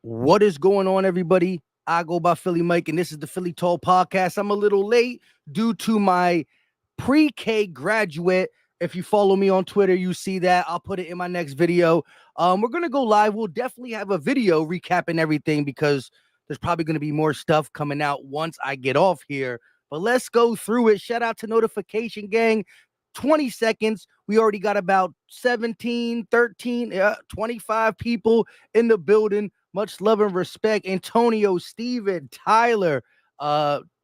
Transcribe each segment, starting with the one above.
What is going on, everybody? I go by Philly Mike, and this is the Philly Tall Podcast. I'm a little late due to my pre-K graduate. If you follow me on Twitter, you see that. I'll put it in my next video. We're going to go live. We'll definitely have a video recapping everything because there's probably going to be more stuff coming out once I get off here. But let's go through it. Shout out to Notification Gang. 20 seconds. We already got about 17, 13, 25 people in the building. Much love and respect. Antonio, Steven, Tyler,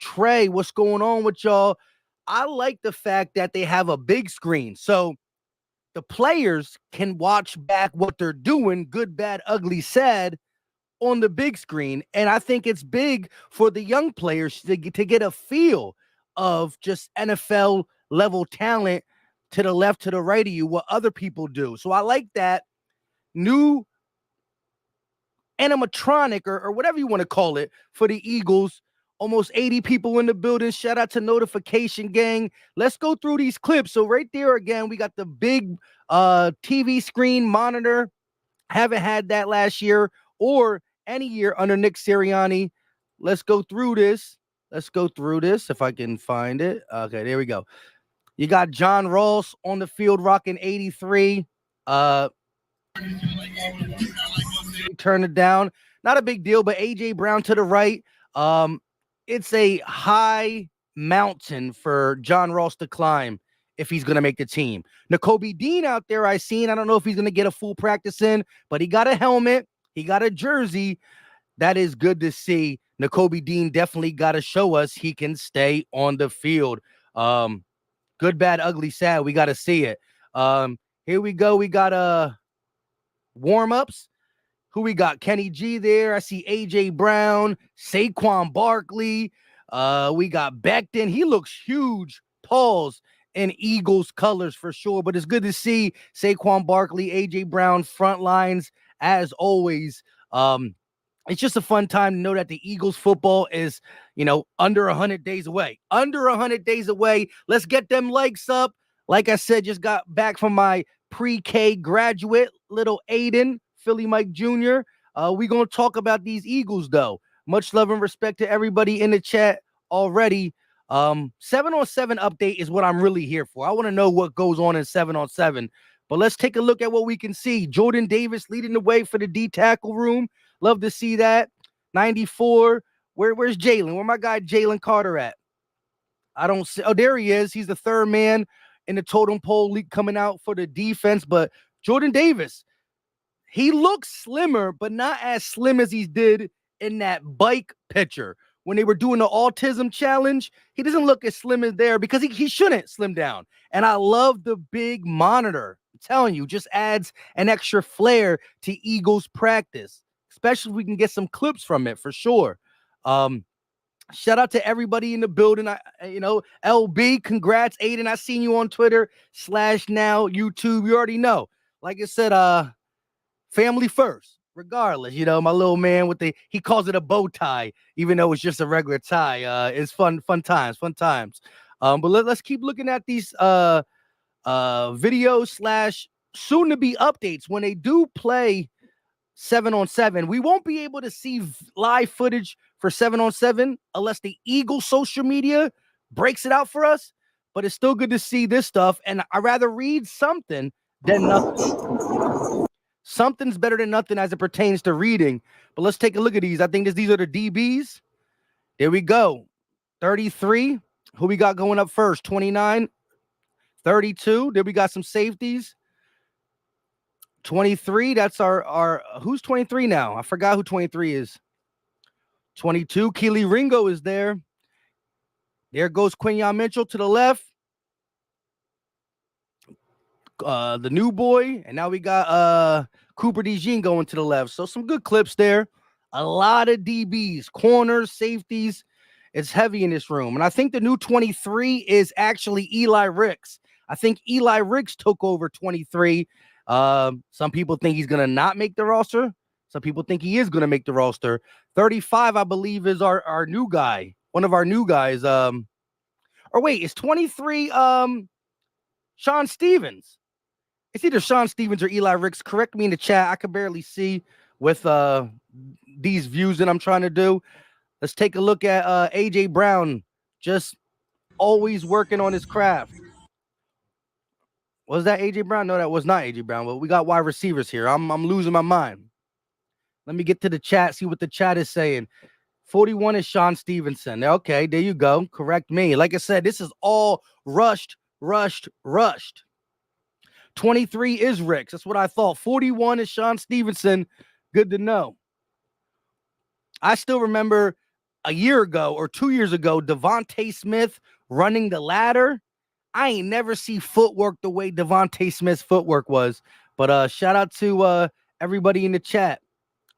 Trey, what's going on with y'all? I like the fact that they have a big screen. So the players can watch back what they're doing, good, bad, ugly, sad, on the big screen. And I think it's big for the young players to get a feel of just NFL level talent to the left, to the right of you, what other people do. So I like that new animatronic or whatever you want to call it for the Eagles. Almost 80 people in the building. Shout out to Notification Gang. Let's go through these clips. So right there again, we got the big TV screen monitor. Haven't had that last year or any year under Nick Sirianni. Let's go through this. If I can find it. Okay, there we go. You got John Ross on the field rocking 83. Turn it down. Not a big deal, but A.J. Brown to the right. It's a high mountain for John Ross to climb if he's going to make the team. Nakobe Dean out there, I don't know if he's going to get a full practice in, but he got a helmet. He got a jersey. That is good to see. Nakobe Dean definitely got to show us he can stay on the field. Good, bad, ugly, sad. We got to see it. Here we go. We got warm-ups. Who we got? Kenny G there. I see A.J. Brown, Saquon Barkley. We got Becton. He looks huge. Pause in Eagles colors for sure. But it's good to see Saquon Barkley, A.J. Brown, front lines as always. It's just a fun time to know that the Eagles football is, under 100 days away. Under 100 days away. Let's get them likes up. Like I said, just got back from my pre-K graduate, little Aiden, Philly Mike Jr. We're going to talk about these Eagles, though. Much love and respect to everybody in the chat already. 7-on-7 update is what I'm really here for. I want to know what goes on in 7-on-7. But let's take a look at what we can see. Jordan Davis leading the way for the D tackle room. Love to see that. 94. Where's Jalen? Where my guy Jalen Carter at? I don't see. Oh, there he is. He's the third man in the totem pole league coming out for the defense. But Jordan Davis, he looks slimmer, but not as slim as he did in that bike picture. When they were doing the autism challenge, he doesn't look as slim as there because he shouldn't slim down. And I love the big monitor. I'm telling you, just adds an extra flair to Eagles practice, especially if we can get some clips from it for sure. Shout out to everybody in the building. LB, congrats, Aiden. I seen you on Twitter /now YouTube. You already know. Like I said, family first, regardless. My little man he calls it a bow tie, even though it's just a regular tie. It's fun times. But let's keep looking at these videos / soon to be updates when they do play 7-on-7. We won't be able to see live footage for 7-on-7 unless the Eagles social media breaks it out for us. But it's still good to see this stuff, and I'd rather read something than nothing. Something's better than nothing as it pertains to reading. But let's take a look at these. I think these are the DBs. There we go. 33. Who we got going up first? 29. 32. Then we got some safeties. 23. That's our who's 23 now? I forgot who 23 is. 22. Keely Ringo is there. There goes Quinyon Mitchell to the left. The new boy, and now we got Cooper DeJean going to the left. So some good clips there. A lot of DBs, corners, safeties. It's heavy in this room. And I think the new 23 is actually Eli Ricks. I think Eli Ricks took over 23. Some people think he's going to not make the roster. Some people think he is going to make the roster. 35, I believe, is our new guy. One of our new guys. Or wait, is 23 Sean Stevens? It's either Sean Stevens or Eli Ricks. Correct me in the chat. I could barely see with the these views that I'm trying to do. Let's take a look at AJ Brown, just always working on his craft. Was that AJ Brown? No, that was not AJ Brown. But we got wide receivers here. I'm losing my mind. Let me get to the chat, see what the chat is saying. 41 is Sean Stevenson. Okay, there you go. Correct me. Like I said, this is all rushed. 23 is Ricks. That's what I thought. 41 is Sean Stevenson. Good to know. I still remember a year ago or 2 years ago, Devontae Smith running the ladder. I ain't never see footwork the way Devontae Smith's footwork was. But shout out to everybody in the chat.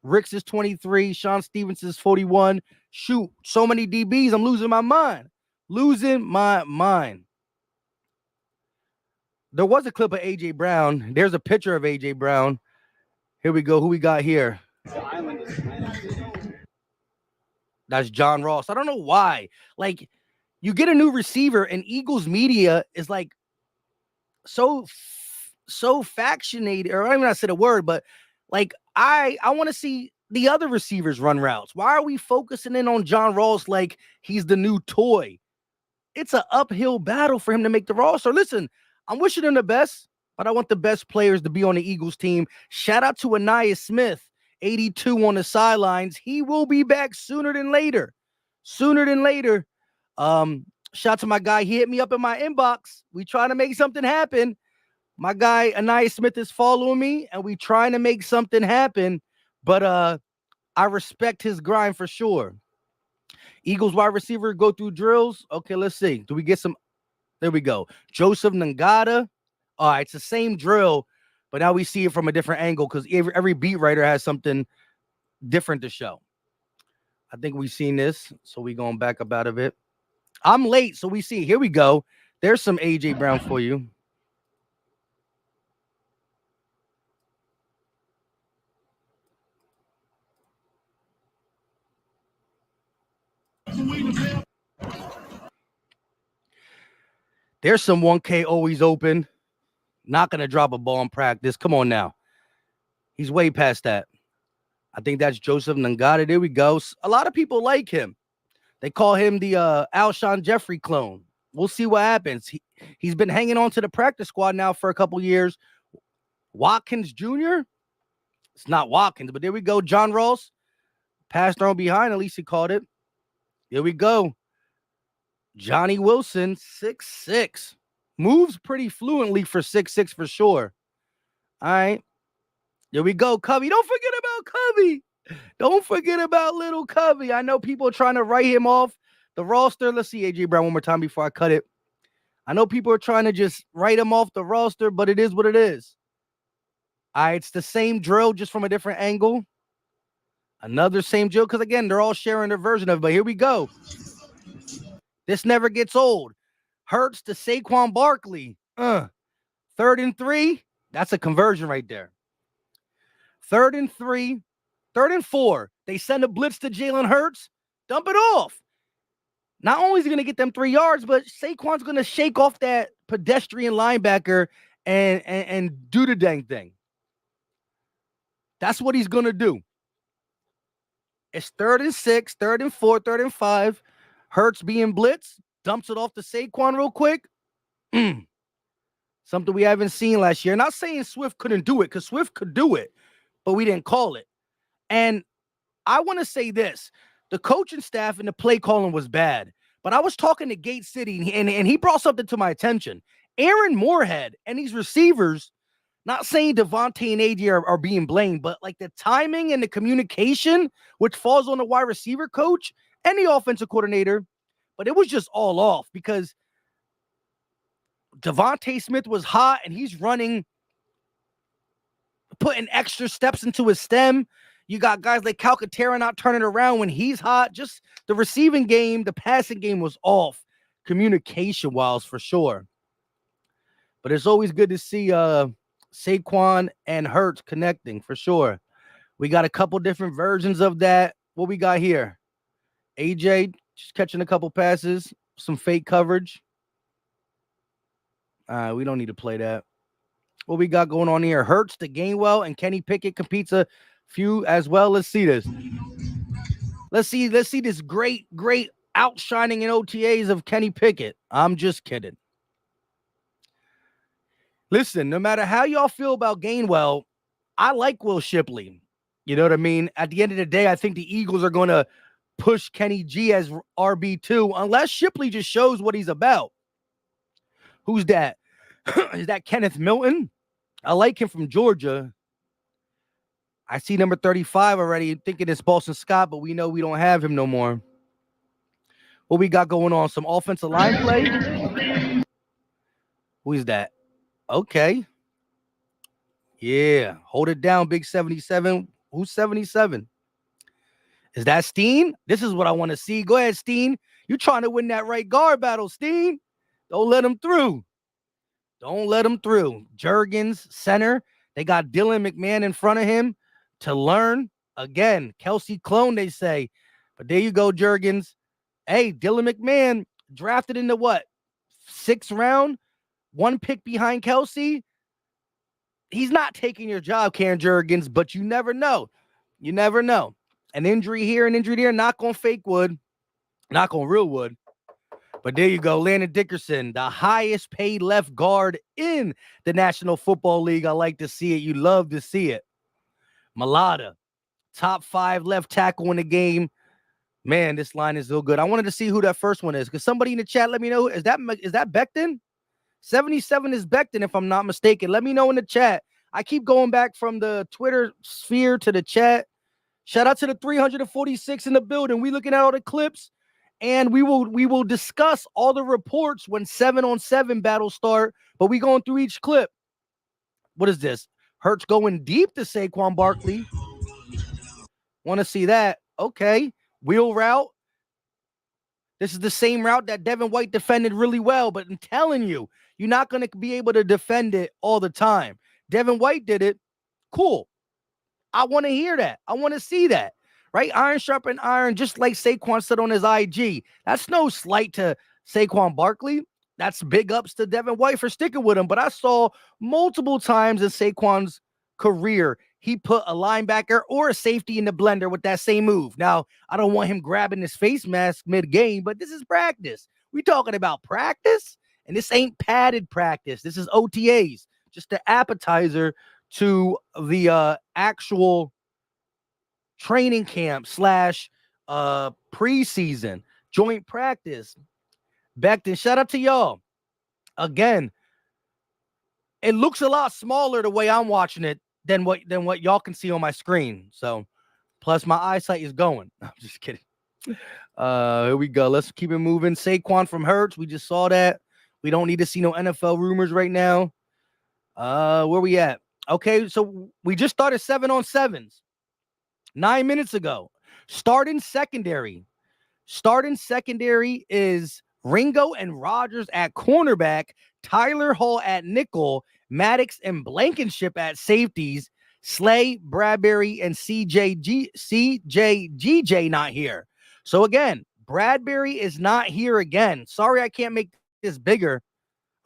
Ricks is 23. Sean Stevens is 41. Shoot, so many DBs. I'm losing my mind. Losing my mind. There was a clip of AJ Brown. There's a picture of AJ Brown. Here we go. Who we got here? That's John Ross. I don't know why. Like, you get a new receiver, and Eagles media is like so factionated, or I don't even say the word, but like I want to see the other receivers run routes. Why are we focusing in on John Ross like he's the new toy? It's an uphill battle for him to make the roster. Listen, I'm wishing him the best, but I want the best players to be on the Eagles team. Shout out to Nolan Smith, 82 on the sidelines. He will be back sooner than later. Shout out to my guy. He hit me up in my inbox. We trying to make something happen. My guy, Nolan Smith, is following me, and we trying to make something happen. But I respect his grind for sure. Eagles wide receiver go through drills. Okay, let's see. Do we get some? There we go. Joseph Ngata. All right, it's the same drill, but now we see it from a different angle because every beat writer has something different to show. I think we've seen this, so we going back up out of it. I'm late, so we see. Here we go. There's some AJ Brown for you. There's some 1K always open. Not going to drop a ball in practice. Come on now. He's way past that. I think that's Joseph Ngata. There we go. A lot of people like him. They call him the Alshon Jeffrey clone. We'll see what happens. He's been hanging on to the practice squad now for a couple years. Watkins Jr.? It's not Watkins, but there we go. John Ross. Passed on behind. At least he caught it. Here we go. Johnny Wilson, 6'6". Moves pretty fluently for 6'6" for sure. All right. Here we go, Covey. Don't forget about Covey. Don't forget about little Covey. I know people are trying to write him off the roster. Let's see AJ Brown one more time before I cut it. I know people are trying to just write him off the roster, but it is what it is. All right, it's the same drill, just from a different angle. Another same drill, because, again, they're all sharing their version of it. But here we go. This never gets old. Hurts to Saquon Barkley. 3rd and 3. That's a conversion right there. 3rd and 3. 3rd and 4. They send a blitz to Jalen Hurts. Dump it off. Not only is he going to get them 3 yards, but Saquon's going to shake off that pedestrian linebacker and do the dang thing. That's what he's going to do. It's 3rd and 6, 3rd and 4, 3rd and 5. Hurts being blitzed. Dumps it off to Saquon real quick. Something we haven't seen last year. Not saying Swift couldn't do it, because Swift could do it, but we didn't call it. And I want to say this. The coaching staff and the play calling was bad. But I was talking to Gate City, and he brought something to my attention. Aaron Moorhead and these receivers, not saying Devontae and AJ are being blamed, but like the timing and the communication, which falls on the wide receiver coach and the offensive coordinator, but it was just all off because Devontae Smith was hot and he's running, putting extra steps into his stem. You got guys like Calcaterra not turning around when he's hot. Just the receiving game, the passing game was off communication-wise for sure. But it's always good to see Saquon and Hurts connecting for sure. We got a couple different versions of that. What we got here? AJ just catching a couple passes, some fake coverage. We don't need to play that. What we got going on here? Hurts to Gainwell and Kenny Pickett competes a Few as well. Let's see this. Let's see this great outshining in OTAs of Kenny Pickett. I'm just kidding. Listen, no matter how y'all feel about Gainwell, I like Will Shipley. You know what I mean? At the end of the day, I think the Eagles are going to push Kenny G as RB2 unless Shipley just shows what he's about. Who's that? Is that Kenneth Milton? I like him from Georgia. I see number 35 already, thinking it's Boston Scott, but we know we don't have him no more. What we got going on? Some offensive line play? Who is that? Okay. Yeah. Hold it down, big 77. Who's 77? Is that Steen? This is what I want to see. Go ahead, Steen. You're trying to win that right guard battle, Steen. Don't let him through. Don't let him through. Juergens, center. They got Dylan McMahon in front of him to learn. Again, Kelsey clone, they say. But there you go, Juergens. Hey, Dylan McMahon drafted into what? 6th round? 1 pick behind Kelsey. He's not taking your job, Karen Juergens, but you never know. You never know. An injury here, an injury there. Knock on fake wood. Knock on real wood. But there you go, Landon Dickerson, the highest paid left guard in the National Football League. I like to see it. You love to see it. Malata, top 5 left tackle in the game. Man, this line is so good. I wanted to see who that first one is. Because somebody in the chat let me know. Is that Becton? 77 is Becton, if I'm not mistaken. Let me know in the chat. I keep going back from the Twitter sphere to the chat. Shout out to the 346 in the building. We looking at all the clips. And we will discuss all the reports when 7-on-7 battles start. But we going through each clip. What is this? Hurts going deep to Saquon Barkley. Want to see that? Okay. Wheel route. This is the same route that Devin White defended really well. But I'm telling you, you're not going to be able to defend it all the time. Devin White did it. Cool. I want to hear that. I want to see that. Right? Iron sharpen iron, just like Saquon said on his IG. That's no slight to Saquon Barkley. That's big ups to Devin White for sticking with him. But I saw multiple times in Saquon's career, he put a linebacker or a safety in the blender with that same move. Now, I don't want him grabbing his face mask mid-game, but this is practice. We talking about practice, and this ain't padded practice. This is OTAs, just the appetizer to the actual training camp / preseason joint practice. Becton, shout out to y'all. Again, it looks a lot smaller the way I'm watching it than what y'all can see on my screen. So, plus my eyesight is going. I'm just kidding. Here we go. Let's keep it moving. Saquon from Hurts. We just saw that. We don't need to see no NFL rumors right now. Where we at? Okay, so we just started 7-on-7s. 9 minutes ago. Starting secondary is Ringo and Rodgers at cornerback, Tyler Hall at nickel, Maddox and Blankenship at safeties, Slay, Bradbury, and CJGJ not here. So again, Bradbury is not here again. Sorry, I can't make this bigger.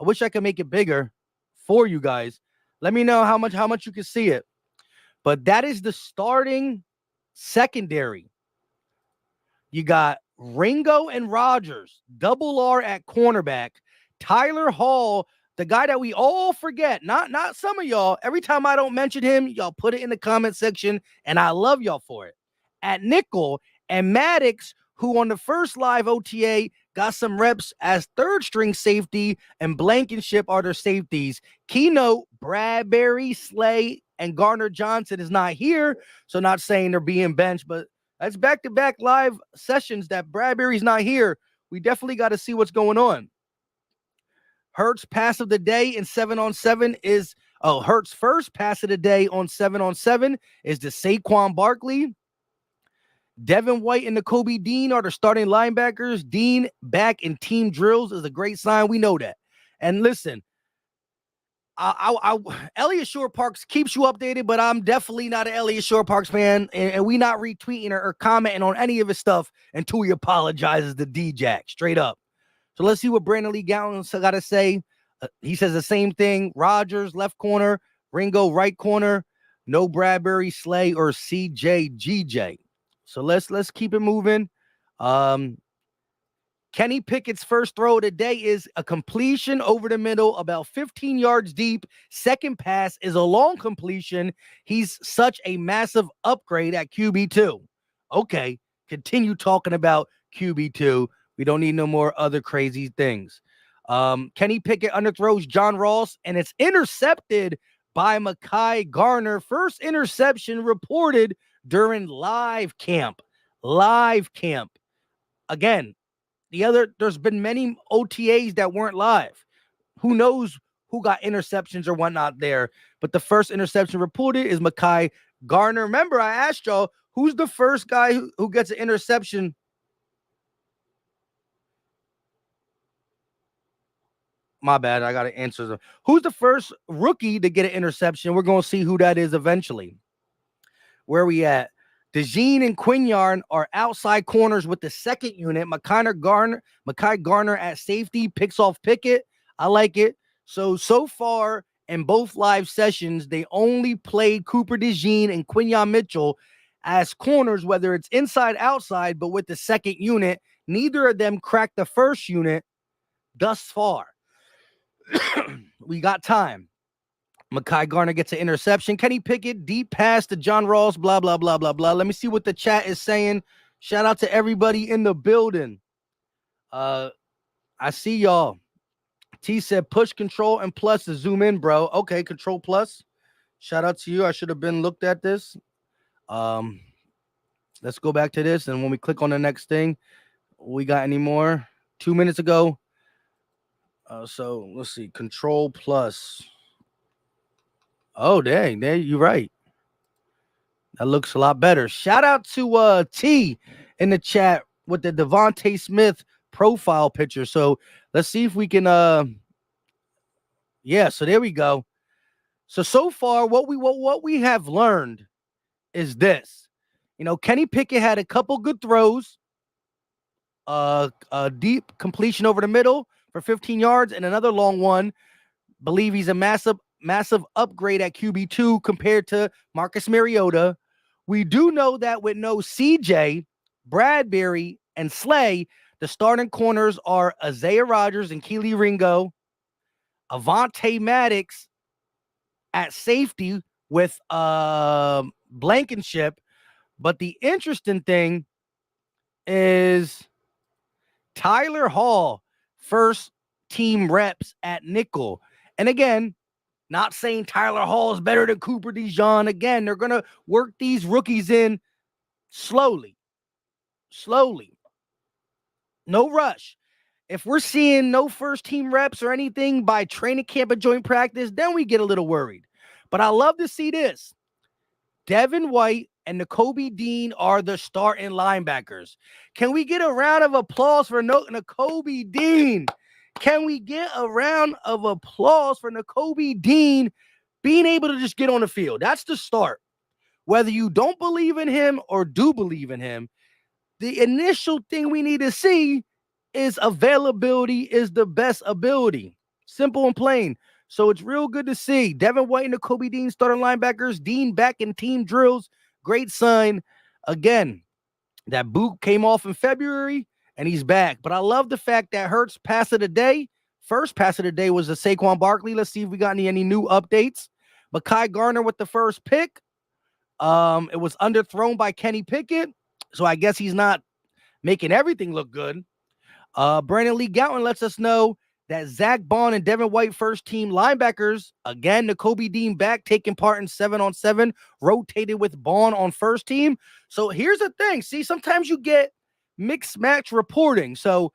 I wish I could make it bigger for you guys. Let me know how much you can see it. But that is the starting secondary. You got Ringo and Rodgers, double R at cornerback, Tyler Hall, the guy that we all forget, not some of y'all. Every time I don't mention him, y'all put it in the comment section, and I love y'all for it. At nickel, and Maddox, who on the first live OTA got some reps as third string safety, and Blankenship are their safeties. Keynote, Bradbury, Slay, and Garner Johnson is not here, so not saying they're being benched, but that's back-to-back live sessions that Bradbury's not here. We definitely got to see what's going on. Hurts pass of the day in 7-on-7 is Hurts first pass of the day on 7-on-7 is the Saquon Barkley. Devin White and Nakobe Dean are the starting linebackers. Dean back in team drills is a great sign. We know that. And listen, Elliott Shore Parks keeps you updated, but I'm definitely not an Elliott Shore Parks fan, and we not retweeting or commenting on any of his stuff until he apologizes to D-Jack, straight up. So let's see what Brandon Lee Gowton's got to say. He says the same thing. Rodgers, left corner. Ringo, right corner. No Bradbury, Slay, or CJ, So let's keep it moving. Kenny Pickett's first throw of the day is a completion over the middle, about 15 yards deep. Second pass is a long completion. He's such a massive upgrade at QB2. Okay, continue talking about QB2. We don't need no more other crazy things. Kenny Pickett underthrows John Ross, and it's intercepted by Mekhi Garner. First interception reported during live camp. Again, there's been many OTAs that weren't live. Who knows who got interceptions or whatnot there? But the first interception reported is Mekhi Garner. Remember, I asked y'all, who's the first guy who gets an interception? My bad, I got to answer them. Who's the first rookie to get an interception? We're going to see who that is eventually. Where are we at? DeJean and Quinyarn are outside corners with the second unit. Mekhi Garner at safety picks off Pickett. I like it. So far in both live sessions, they only played Cooper DeJean and Quinyon Mitchell as corners, whether it's inside, outside, but with the second unit. Neither of them cracked the first unit thus far. We got time. Mekhi Garner gets an interception. Kenny Pickett, deep pass to John Ross, blah, blah, blah, blah, blah. Let me see what the chat is saying. Shout out to everybody in the building. I see y'all. T said push control and plus to zoom in, bro. Okay, control plus. Shout out to you. I should have been looked at this. Let's go back to this. And when we click on the next thing, we got any more? 2 minutes ago. So let's see. Control plus. Oh, dang. There, you're right. That looks a lot better. Shout out to T in the chat with the Devontae Smith profile picture. So let's see if we can yeah, so there we go. So far what we have learned is this. You know, Kenny Pickett had a couple good throws, a deep completion over the middle for 15 yards and another long one. Believe he's a massive upgrade at QB2 compared to Marcus Mariota. We do know that with no CJ, Bradbury, and Slay, the starting corners are Isaiah Rodgers and Keely Ringo, Avonte Maddox at safety with Blankenship. But the interesting thing is Tyler Hall, first team reps at nickel. And again, not saying Tyler Hall is better than Cooper DeJean. Again, they're going to work these rookies in slowly. No rush. If we're seeing no first team reps or anything by training camp and joint practice, then we get a little worried. But I love to see this. Devin White and Nakobe Dean are the starting linebackers. Can we get a round of applause for Nakobe Dean? Can we get a round of applause for Nakobe Dean being able to just get on the field? That's the start. Whether you don't believe in him or do believe in him, the initial thing we need to see is availability is the best ability. Simple and plain. So it's real good to see. Devin White and Nakobe Dean starting linebackers. Dean back in team drills. Great sign. Again, that boot came off in February, and he's back. But I love the fact that Hurts pass of the day. First pass of the day was a Saquon Barkley. Let's see if we got any new updates. Mekhi Garner with the first pick. It was underthrown by Kenny Pickett. So I guess he's not making everything look good. Brandon Lee Gowton lets us know that Zach Bond and Devin White first team linebackers. Again, Nakobe Dean back taking part in 7-on-7, rotated with Bond on first team. So here's the thing. See, sometimes you get mixed match reporting. So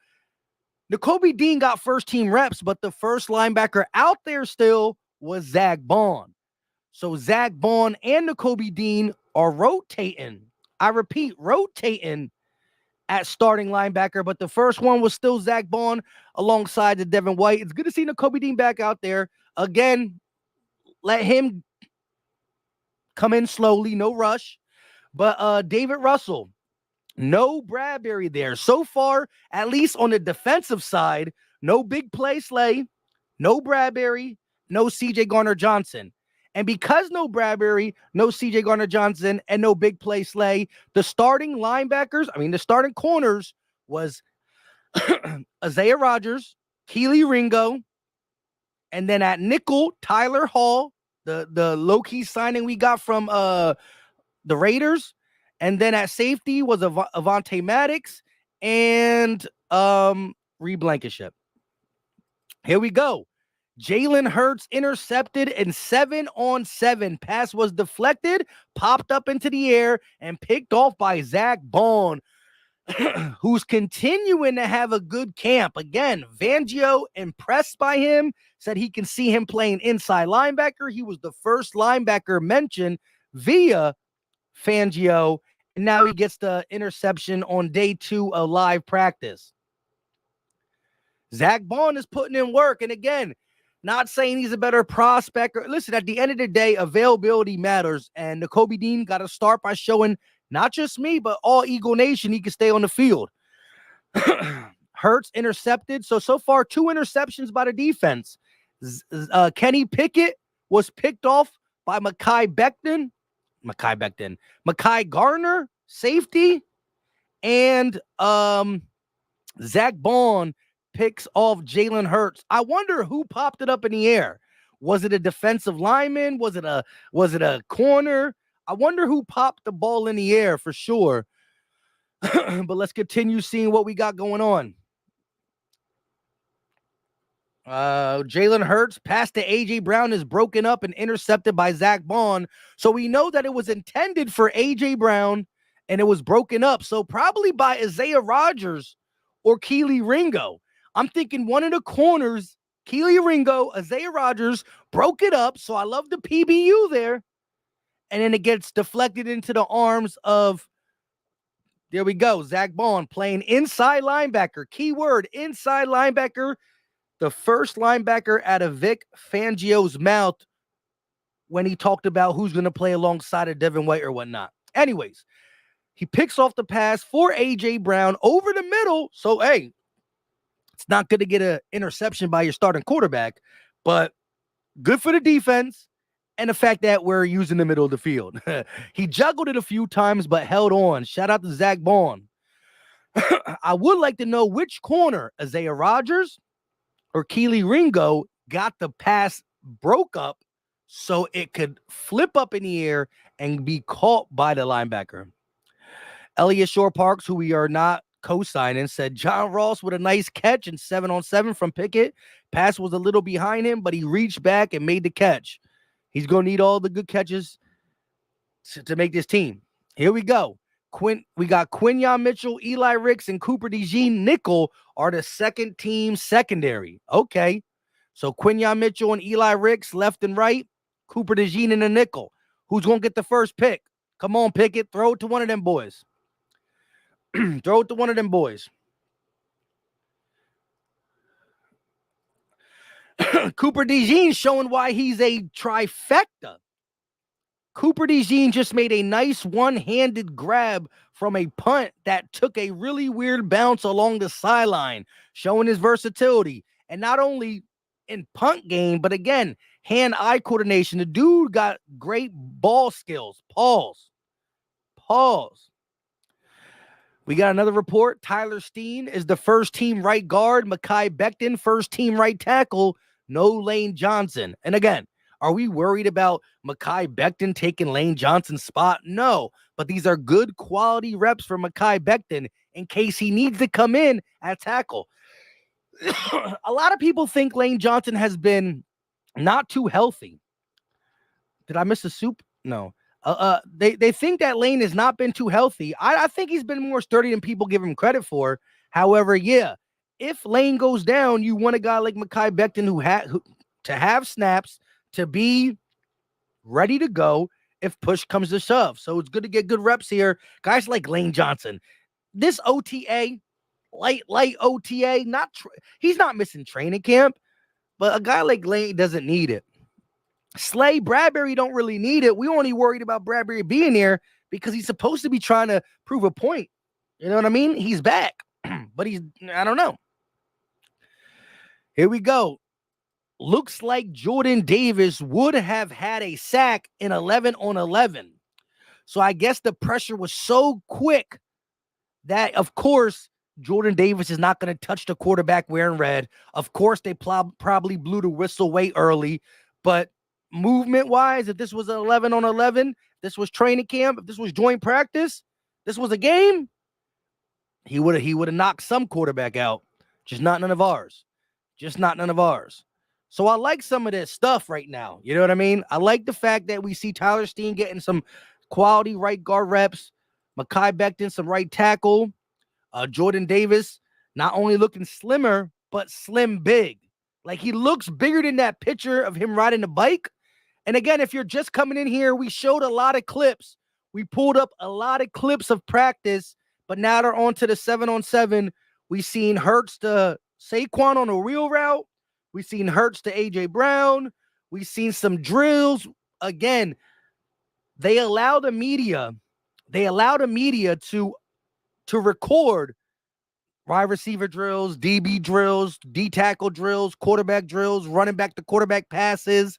Nakobe Dean got first team reps, but the first linebacker out there still was Zach Bond. So Zach Bond and Nakobe Dean are rotating. I repeat, rotating at starting linebacker, but the first one was still Zach Bond alongside the Devin White. It's good to see Nakobe Dean back out there. Again, let him come in slowly, no rush. But David Russell, no Bradbury there. So far, at least on the defensive side, no big play Slay, no Bradbury, no CJ Garner-Johnson. And because no Bradbury, no CJ Gardner-Johnson, and no big play Slay, the starting corners was Isaiah Rodgers, Keely Ringo, and then at nickel, Tyler Hall, the low-key signing we got from the Raiders. And then at safety was Avonte Maddox and Reed Blankenship. Here we go. Jalen Hurts intercepted in 7-on-7. Pass was deflected, popped up into the air, and picked off by Zach Bond, who's continuing to have a good camp. Again, Fangio impressed by him, said he can see him playing inside linebacker. He was the first linebacker mentioned via Fangio, and now he gets the interception on day 2 of live practice. Zach Bond is putting in work, and again, not saying he's a better prospect. Listen, at the end of the day, availability matters, and Nakobe Dean got to start by showing not just me, but all Eagle Nation he can stay on the field. Hurts intercepted, so far 2 interceptions by the defense. Kenny Pickett was picked off by Mekhi Garner, safety, and Zach Bond picks off Jalen Hurts. I wonder who popped it up in the air. Was it a defensive lineman? Was it a corner? I wonder who popped the ball in the air for sure. But let's continue seeing what we got going on. Jalen Hurts pass to A.J. Brown is broken up and intercepted by Zach Bond. So we know that it was intended for A.J. Brown and it was broken up. So probably by Isaiah Rodgers or Keely Ringo. I'm thinking one of the corners, Keely Ringo, Isaiah Rodgers, broke it up. So I love the PBU there. And then it gets deflected into the arms of, there we go, Zach Bond playing inside linebacker. Keyword, inside linebacker. The first linebacker out of Vic Fangio's mouth when he talked about who's going to play alongside of Devin White or whatnot. Anyways, he picks off the pass for A.J. Brown over the middle. So, hey, it's not going to get an interception by your starting quarterback, but good for the defense and the fact that we're using the middle of the field. He juggled it a few times, but held on. Shout out to Zach Bond. I would like to know which corner, Isaiah Rodgers or Keely Ringo, got the pass broke up so it could flip up in the air and be caught by the linebacker. Elliot Shore-Parks, who we are not co-signing, said John Ross with a nice catch in 7-on-7 from Pickett. Pass was a little behind him, but he reached back and made the catch. He's going to need all the good catches to make this team. Here we go. We got Quinyon Mitchell, Eli Ricks, and Cooper DeJean nickel are the second team secondary. Okay. So Quinyon Mitchell and Eli Ricks left and right. Cooper DeJean in the nickel. Who's going to get the first pick? Come on, Pickett. Throw it to one of them boys. Throw it to one of them boys. Cooper DeJean showing why he's a trifecta. Cooper DeJean just made a nice one-handed grab from a punt that took a really weird bounce along the sideline, showing his versatility. And not only in punt game, but again, hand-eye coordination. The dude got great ball skills. Pause. We got another report. Tyler Steen is the first-team right guard. Mekhi Becton, first-team right tackle. No Lane Johnson. And again, are we worried about Mekhi Becton taking Lane Johnson's spot? No, but these are good quality reps for Mekhi Becton in case he needs to come in at tackle. A lot of people think Lane Johnson has been not too healthy. Did I miss a soup? No. They think that Lane has not been too healthy. I think he's been more sturdy than people give him credit for. However, yeah, if Lane goes down, you want a guy like Mekhi Becton who to have snaps, to be ready to go if push comes to shove. So it's good to get good reps here. Guys like Lane Johnson, this OTA, light OTA, he's not missing training camp, but a guy like Lane doesn't need it. Slay, Bradbury don't really need it. We only worried about Bradbury being here because he's supposed to be trying to prove a point. You know what I mean? He's back, but I don't know. Here we go. looks like Jordan Davis would have had a sack in 11 on 11. So I guess the pressure was so quick that, of course, Jordan Davis is not going to touch the quarterback wearing red. Of course, they probably blew the whistle way early. But movement-wise, if this was an 11 on 11, this was training camp, if this was joint practice, this was a game, he would have knocked some quarterback out. Just not none of ours. Just not none of ours. So I like some of this stuff right now. You know what I mean? I like the fact that we see Tyler Steen getting some quality right guard reps, Mekhi Becton some right tackle, Jordan Davis not only looking slimmer, but slim big. Like, he looks bigger than that picture of him riding the bike. And again, if you're just coming in here, we showed a lot of clips. We pulled up a lot of clips of practice, but now they're on to the 7-on-7. We seen Hurts to Saquon on a wheel route. We seen Hurts to A.J. Brown. We seen some drills. Again, they allow the media to record wide receiver drills, DB drills, D tackle drills, quarterback drills, running back to quarterback passes.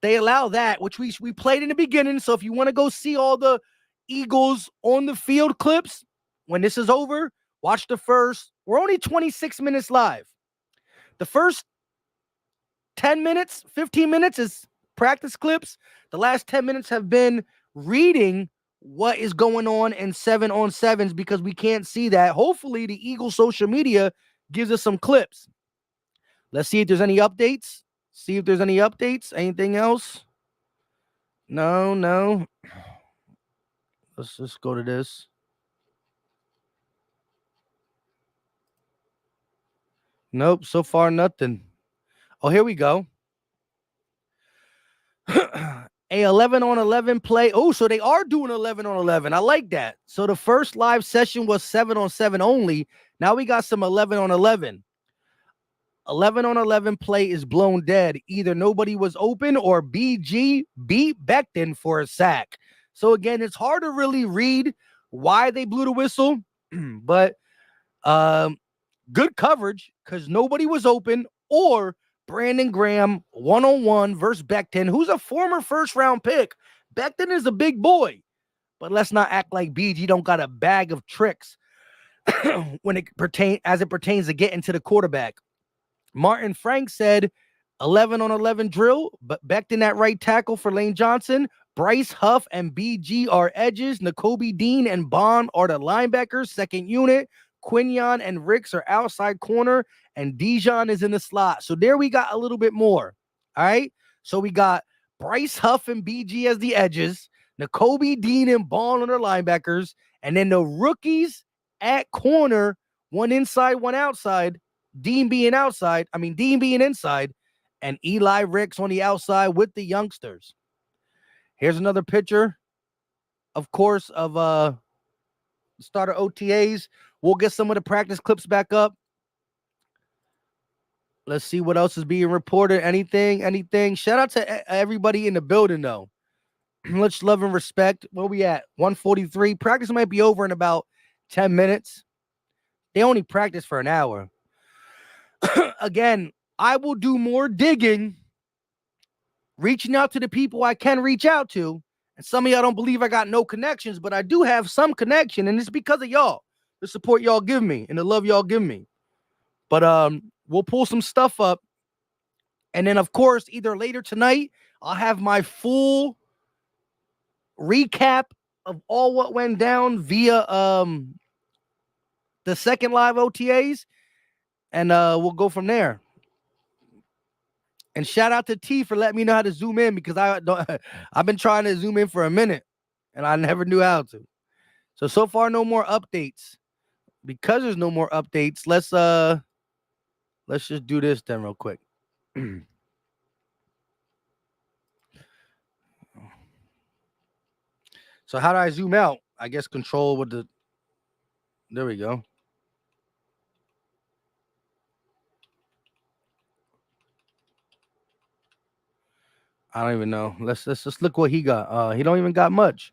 They allow that, which we played in the beginning. So if you want to go see all the Eagles on the field clips, when this is over, watch the first. We're only 26 minutes live. The first 10 minutes, 15 minutes is practice clips. The last 10 minutes have been reading what is going on in 7-on-7s because we can't see that. Hopefully, the Eagles social media gives us some clips. Let's see if there's any updates. Anything else? No. Let's just go to this. Nope, so far nothing. Oh, here we go. A 11-on-11 play. Oh, so they are doing 11-on-11. I like that. So the first live session was 7-on-7 only. Now we got some 11-on-11. 11-on-11 play is blown dead. Either nobody was open or BG beat Becton for a sack. So again, it's hard to really read why they blew the whistle, but good coverage because nobody was open, or Brandon Graham one-on-one versus Becton, who's a former first-round pick. Becton is a big boy, but let's not act like BG don't got a bag of tricks when it pertains to getting to the quarterback. Martin Frank said 11-on-11 drill, but Becton at right tackle for Lane Johnson. Bryce Huff and BG are edges. Nakobe Dean and Bond are the linebackers, second unit. Quinion and Ricks are outside corner, and Dijon is in the slot. So there we got a little bit more. All right. So we got Bryce Huff and BG as the edges, Nakobe Dean and Bond are the linebackers, and then the rookies at corner, one inside, one outside. Dean being inside, and Eli Ricks on the outside with the youngsters. Here's another picture, of course, of starter OTAs. We'll get some of the practice clips back up. Let's see what else is being reported. Anything. Shout out to everybody in the building, though. Much love and respect. Where we at? 1:43. Practice might be over in about 10 minutes. They only practice for an hour. Again, I will do more digging, reaching out to the people I can reach out to. And some of y'all don't believe I got no connections, but I do have some connection, and it's because of y'all, the support y'all give me and the love y'all give me. But we'll pull some stuff up, and then, of course, either later tonight, I'll have my full recap of all what went down via the second live OTAs, and we'll go from there. And shout out to T for letting me know how to zoom in, because I've been trying to zoom in for a minute and I never knew how to. So far, no more updates. Because there's no more updates, let's just do this then real quick. So how do I zoom out? I guess control with the, there we go. I don't even know. Let's just look what he got. He don't even got much.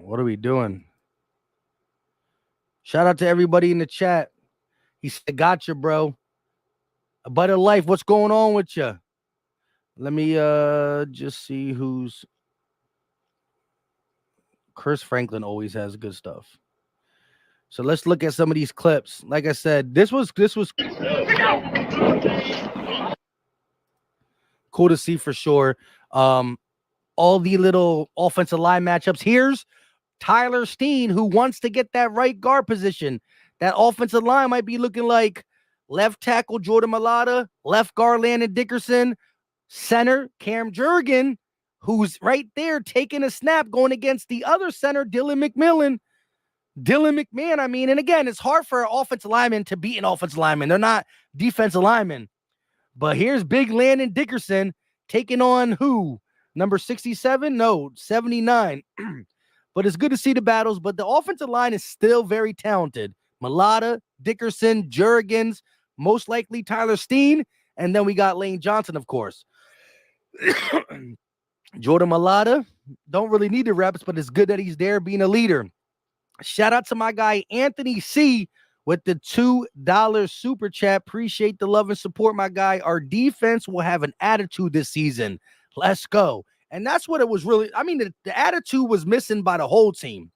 What are we doing? Shout out to everybody in the chat. He said, "Gotcha, bro. A better life. What's going on with you?" Let me just see who's. Chris Franklin always has good stuff. So let's look at some of these clips. Like I said, this was cool to see for sure. All the little offensive line matchups. Here's Tyler Steen, who wants to get that right guard position. That offensive line might be looking like left tackle Jordan Mailata, left guard Landon Dickerson, center Cam Jurgen, who's right there taking a snap going against the other center, Dylan McMahon, I mean, and again, it's hard for an offensive lineman to beat an offensive lineman. They're not defensive linemen. But here's big Landon Dickerson taking on who? Number 67? No, 79. But it's good to see the battles. But the offensive line is still very talented. Mailata, Dickerson, Jurgens, most likely Tyler Steen. And then we got Lane Johnson, of course. Jordan Mailata, don't really need the reps, but it's good that he's there being a leader. Shout out to my guy, Anthony C., with the $2 super chat. Appreciate the love and support, my guy. Our defense will have an attitude this season. Let's go. And that's what it was really. I mean, the attitude was missing by the whole team.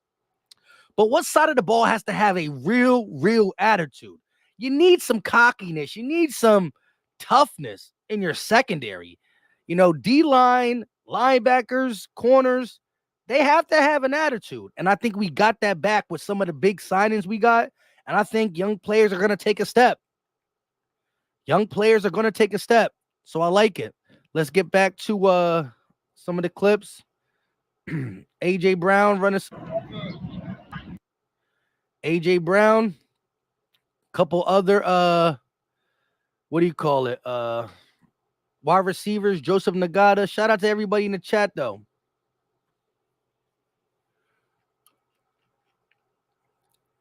But what side of the ball has to have a real attitude? You need some cockiness. You need some toughness in your secondary. You know, D-line, linebackers, corners, they have to have an attitude. And I think we got that back with some of the big signings we got. And I think young players are going to take a step. So I like it. Let's get back to some of the clips. AJ Brown AJ Brown, couple other what do you call it? Wide receivers, Joseph Nagata. Shout out to everybody in the chat though.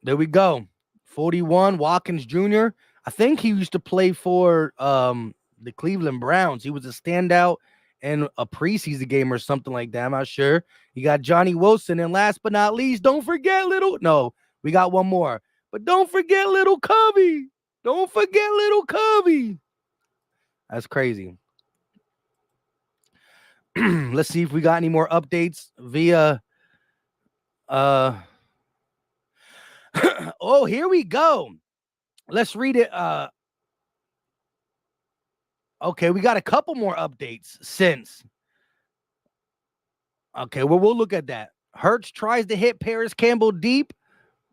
There we go. 41, Watkins Jr. I think he used to play for the Cleveland Browns. He was a standout in a preseason game or something like that. I'm not sure. You got Johnny Wilson. And last but not least, don't forget we got one more. But don't forget little Cubby. That's crazy. Let's see if we got any more updates via oh, here we go. Let's read it. Okay, we got a couple more updates since. Okay, well, we'll look at that. Hurts tries to hit Paris Campbell deep.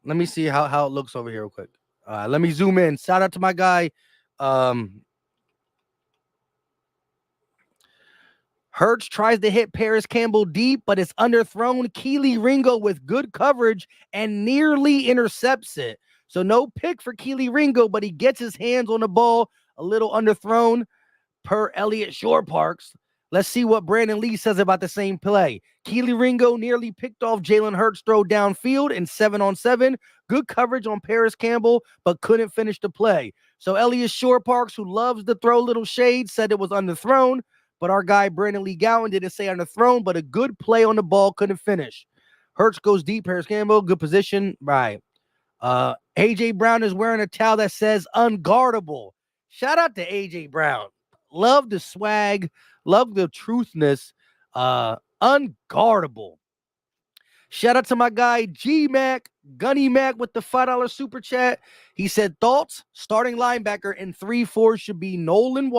Let me see how it looks over here real quick. Let me zoom in. Shout out to my guy. Hurts tries to hit Paris Campbell deep, but it's underthrown. Keely Ringo with good coverage and nearly intercepts it. So no pick for Keely Ringo, but he gets his hands on the ball, a little underthrown per Elliott Shore Parks. Let's see what Brandon Lee says about the same play. Keely Ringo nearly picked off Jalen Hurts' throw downfield in 7-on-7. Good coverage on Paris Campbell, but couldn't finish the play. So Elliott Shore Parks, who loves to throw little shade, said it was underthrown. But our guy, Brandon Lee Gowan, didn't say underthrown, but a good play on the ball, couldn't finish. Hurts goes deep, Paris Campbell, good position. Right. A.J. Brown is wearing a towel that says unguardable. Shout out to A.J. Brown. Love the swag. Love the truthness. Unguardable. Shout out to my guy, G-Mac, Gunny Mac with the $5 super chat. He said, thoughts? Starting linebacker in 3-4 should be Nolan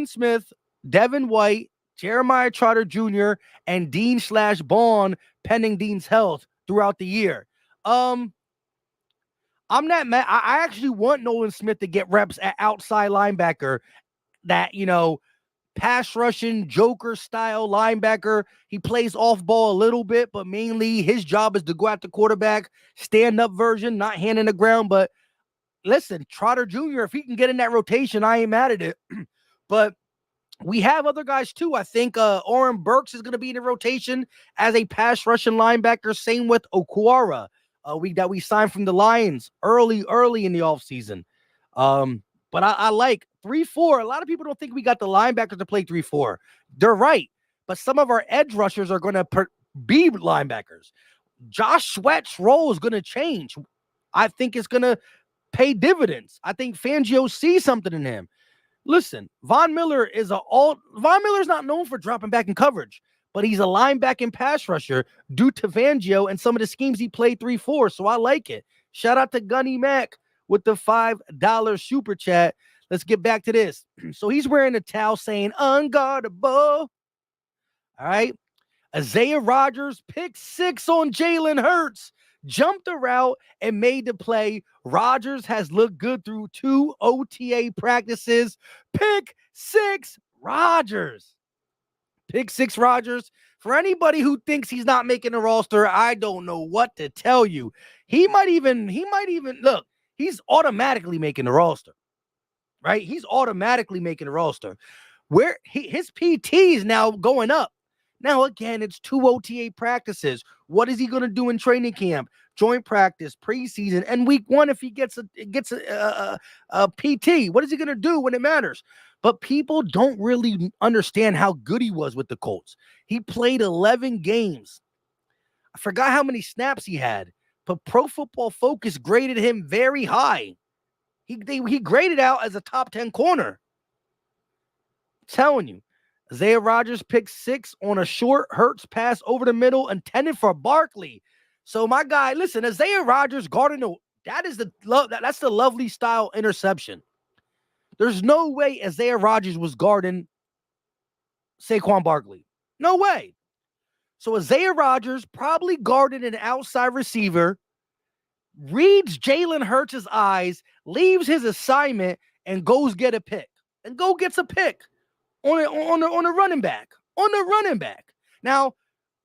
Smith, Devin White, Jeremiah Trotter Jr., and Dean/Bond, pending Dean's health throughout the year. I'm not mad. I actually want Nolan Smith to get reps at outside linebacker, that, pass rushing, Joker style linebacker. He plays off ball a little bit, but mainly his job is to go at the quarterback, stand up version, not hand in the ground. But listen, Trotter Jr., if he can get in that rotation, I ain't mad at it. But we have other guys too. I think Oren Burks is going to be in the rotation as a pass rushing linebacker. Same with Okwara, that we signed from the Lions early in the offseason. But I like 3-4. A lot of people don't think we got the linebackers to play 3-4. They're right. But some of our edge rushers are going to B linebackers. Josh Sweat's role is going to change. I think it's going to pay dividends. I think Fangio sees something in him. Listen, Von Miller's not known for dropping back in coverage, but he's a linebacking pass rusher due to Fangio and some of the schemes he played 3-4. So I like it. Shout out to Gunny Mac with the $5 super chat. Let's get back to this. So he's wearing a towel saying unguardable. All right. Isaiah Rodgers picked 6 on Jalen Hurts, jumped the route and made the play. Rodgers has looked good through 2 OTA practices. Pick 6 Rodgers. Pick 6 Rodgers. For anybody who thinks he's not making the roster, I don't know what to tell you. He might even look, he's automatically making the roster. Right? He's automatically making the roster. Where his PT is now going up. Now, again, it's 2 OTA practices. What is he going to do in training camp, joint practice, preseason, and week 1 if he gets a PT? What is he going to do when it matters? But people don't really understand how good he was with the Colts. He played 11 games. I forgot how many snaps he had, but Pro Football Focus graded him very high. He graded out as a top 10 corner. I'm telling you. Isaiah Rodgers picked 6 on a short Hurts pass over the middle intended for Barkley. So my guy, listen, Isaiah Rodgers guarding that's the lovely style interception. There's no way Isaiah Rodgers was guarding Saquon Barkley. No way. So Isaiah Rodgers probably guarded an outside receiver, reads Jalen Hurts' eyes, leaves his assignment, and goes get a pick. And go gets a pick. On a running back. Now,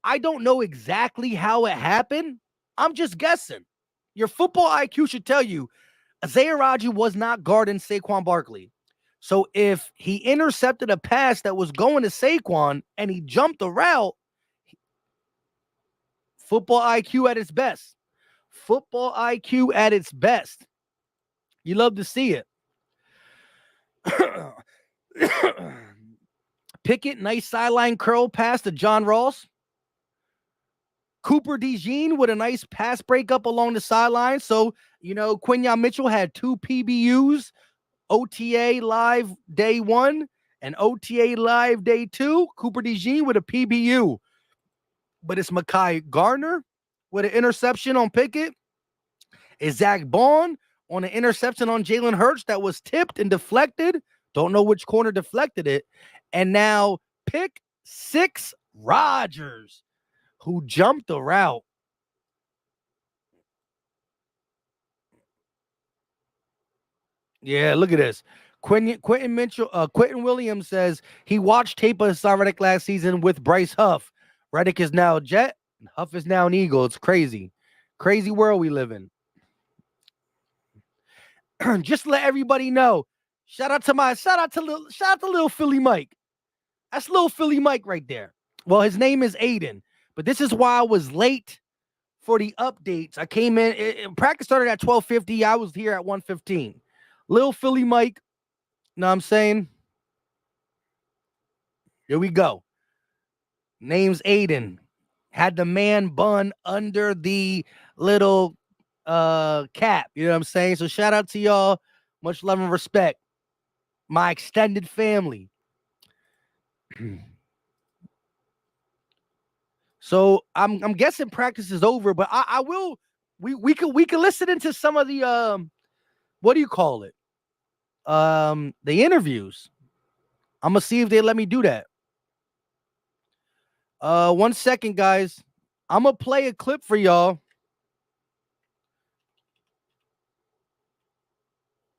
I don't know exactly how it happened. I'm just guessing. Your football IQ should tell you Isaiah Rodgers was not guarding Saquon Barkley. So if he intercepted a pass that was going to Saquon and he jumped the route, football IQ at its best. Football IQ at its best. You love to see it. Pickett, nice sideline curl pass to John Ross. Cooper DeJean with a nice pass breakup along the sideline. So, Quinyon Mitchell had 2 PBUs, OTA live day 1 and OTA live day 2. Cooper DeJean with a PBU. But it's Mekhi Garner with an interception on Pickett. It's Zach Bond on an interception on Jalen Hurts that was tipped and deflected. Don't know which corner deflected it. And now pick 6 Rodgers, who jumped the route. Yeah, look at this. Quentin Williams says he watched tape of Reddick last season with Bryce Huff. Reddick is now a Jet, and Huff is now an Eagle. It's crazy. Crazy world we live in. Just to let everybody know. Shout out to little Philly Mike. That's little Philly Mike right there. Well, his name is Aiden, but this is why I was late for the updates. I came in, practice started at 12:50. I was here at 1:15. Little Philly Mike, know what I'm saying? Here we go. Name's Aiden. Had the man bun under the little cap. You know what I'm saying? So shout out to y'all. Much love and respect. My extended family. So I'm guessing practice is over, but I will we can listen into some of the what do you call it? The interviews. I'm gonna see if they let me do that. 1 second, guys. I'm gonna play a clip for y'all.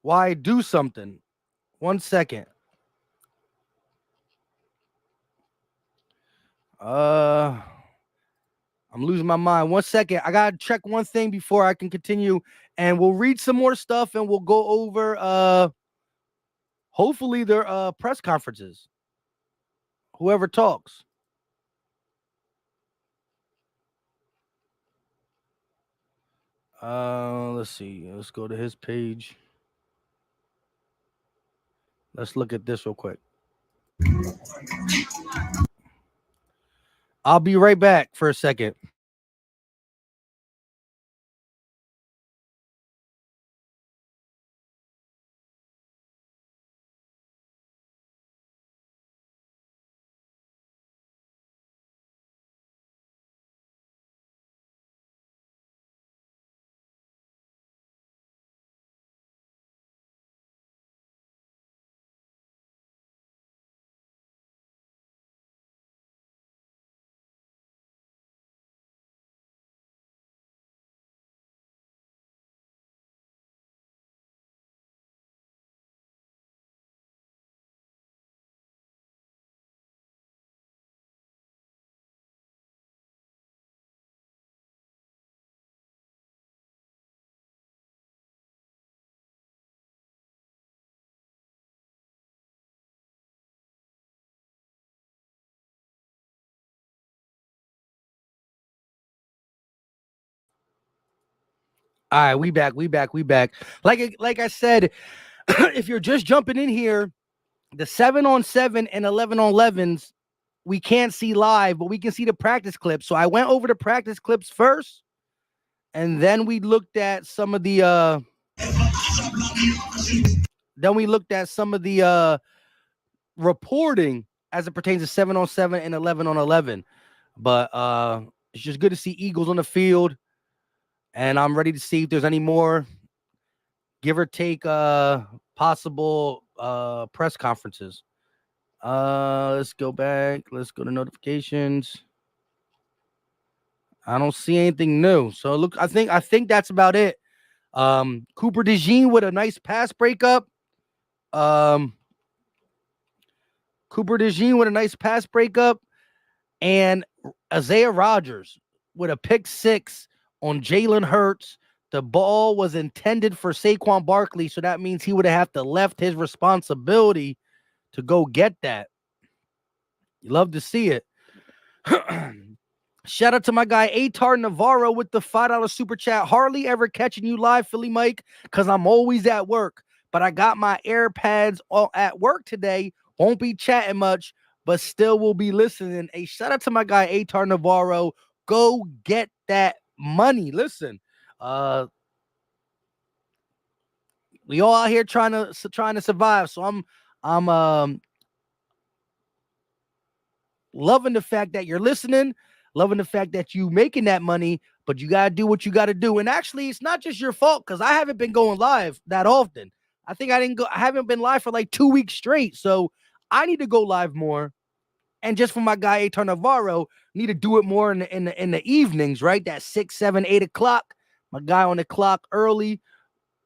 While I do something. 1 second. I'm losing my mind. 1 second. I gotta check one thing before I can continue, and we'll read some more stuff and we'll go over hopefully their press conferences. Whoever talks. Let's see. Let's go to his page. Let's look at this real quick. I'll be right back for a second. All right, we back. Like I said, if you're just jumping in here, the 7-on-7 and 11-on-11s, we can't see live, but we can see the practice clips. So I went over the practice clips first, and then we looked at some of the reporting as it pertains to 7-on-7 and 11-on-11. But it's just good to see Eagles on the field, and I'm ready to see if there's any more, give or take, possible press conferences. Let's go back. Let's go to notifications. I don't see anything new. So look, I think that's about it. Cooper DeJean with a nice pass breakup. Cooper DeJean with a nice pass breakup, and Isaiah Rodgers with a pick six on Jalen Hurts. The ball was intended for Saquon Barkley, so that means he would have to left his responsibility to go get that. You love to see it. Shout out to my guy Atar Navarro with the $5 super chat. Hardly ever catching you live, Philly Mike, because I'm always at work. But I got my AirPads all at work today. Won't be chatting much, but still will be listening. A shout out to my guy Atar Navarro. Go get that money. Listen, we all out here trying to survive. So I'm loving the fact that you're listening, loving the fact that you making that money, but you got to do what you got to do. And actually, it's not just your fault, because I haven't been going live that often. I think I haven't been live for like 2 weeks straight. So I need to go live more. And just for my guy, Atar Navarro, need to do it more in the evenings, right? That 6, 7, 8 o'clock. My guy on the clock early,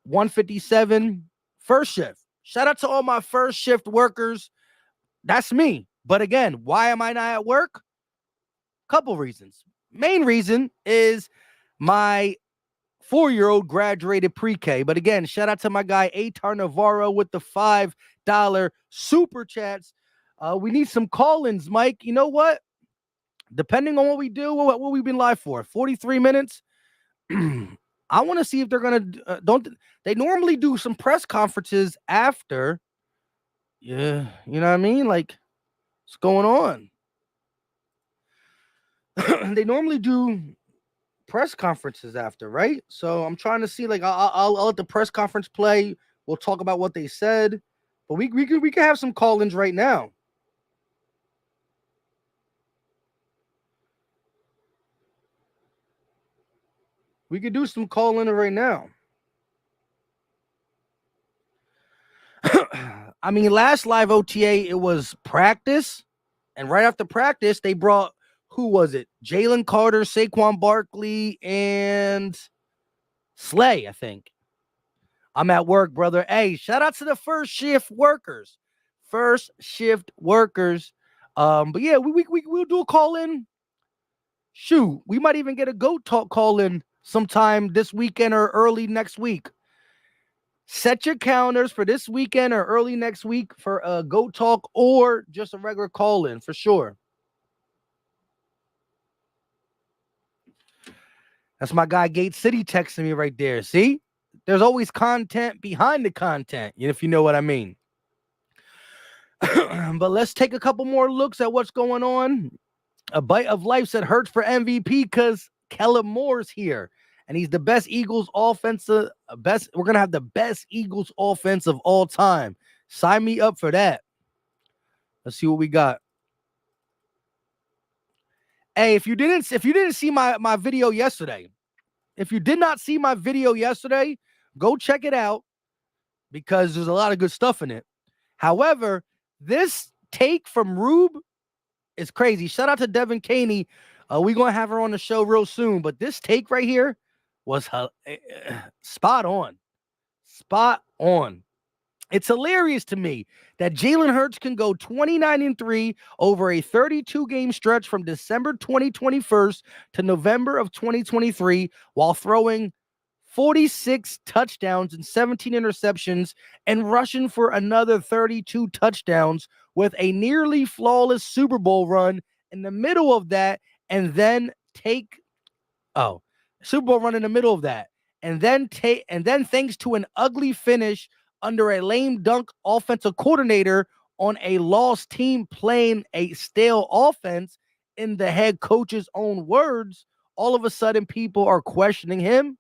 1:57, first shift. Shout out to all my first shift workers. That's me. But again, why am I not at work? Couple reasons. Main reason is my 4-year-old graduated pre-K. But again, shout out to my guy Atar Navarro with the $5 super chats. We need some call-ins, Mike. You know what? Depending on what we do, what we've been live for, 43 minutes. I want to see if they're gonna they normally do some press conferences after. Yeah, you know what I mean? Like, what's going on? They normally do press conferences after, right? So I'm trying to see, like, I'll let the press conference play. We'll talk about what they said, but we could have some call-ins right now. We could do some call-in right now. I mean, last live OTA, it was practice, and right after practice, they brought, who was it? Jalen Carter, Saquon Barkley, and Slay, I think. I'm at work, brother. Hey, shout out to the first shift workers. First shift workers. But yeah, we'll do a call-in. Shoot, we might even get a GOAT Talk call-in sometime this weekend or early next week. Set your calendars for this weekend or early next week for a GOAT Talk or just a regular call-in for sure. That's my guy Gate City texting me right there. See? There's always content behind the content, if you know what I mean. But let's take a couple more looks at what's going on. A bite of life said Hurts for MVP because Kellen Moore's here. And he's the best Eagles offensive, we're going to have the best Eagles offense of all time. Sign me up for that. Let's see what we got. Hey, if you didn't see my video yesterday, if you did not see my video yesterday, go check it out because there's a lot of good stuff in it. However, this take from Rube is crazy. Shout out to Devin Caney. We're going to have her on the show real soon. But this take right here was spot on. Spot on. It's hilarious to me that Jalen Hurts can go 29-3 over a 32-game stretch from December 2021 to November of 2023 while throwing 46 touchdowns and 17 interceptions and rushing for another 32 touchdowns with a nearly flawless Super Bowl run in the middle of that, and then Super Bowl run in the middle of that, and then thanks to an ugly finish under a lame dunk offensive coordinator on a lost team playing a stale offense, in the head coach's own words, all of a sudden people are questioning him.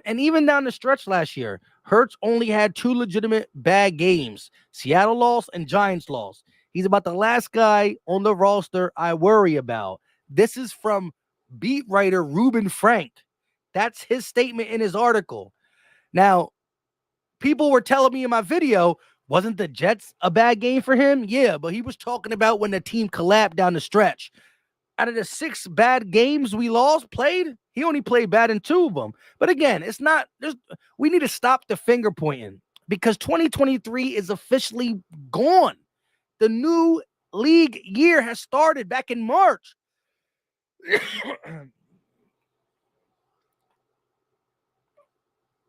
And even down the stretch last year, Hurts only had 2 legitimate bad games. Seattle lost and Giants lost. He's about the last guy on the roster I worry about. This is from beat writer Reuben Frank. That's his statement in his article. Now, people were telling me in my video, wasn't the Jets a bad game for him? Yeah, but he was talking about when the team collapsed down the stretch. Out of the 6 bad games we played, he only played bad in 2 of them. But again, we need to stop the finger pointing because 2023 is officially gone. The new league year has started back in March.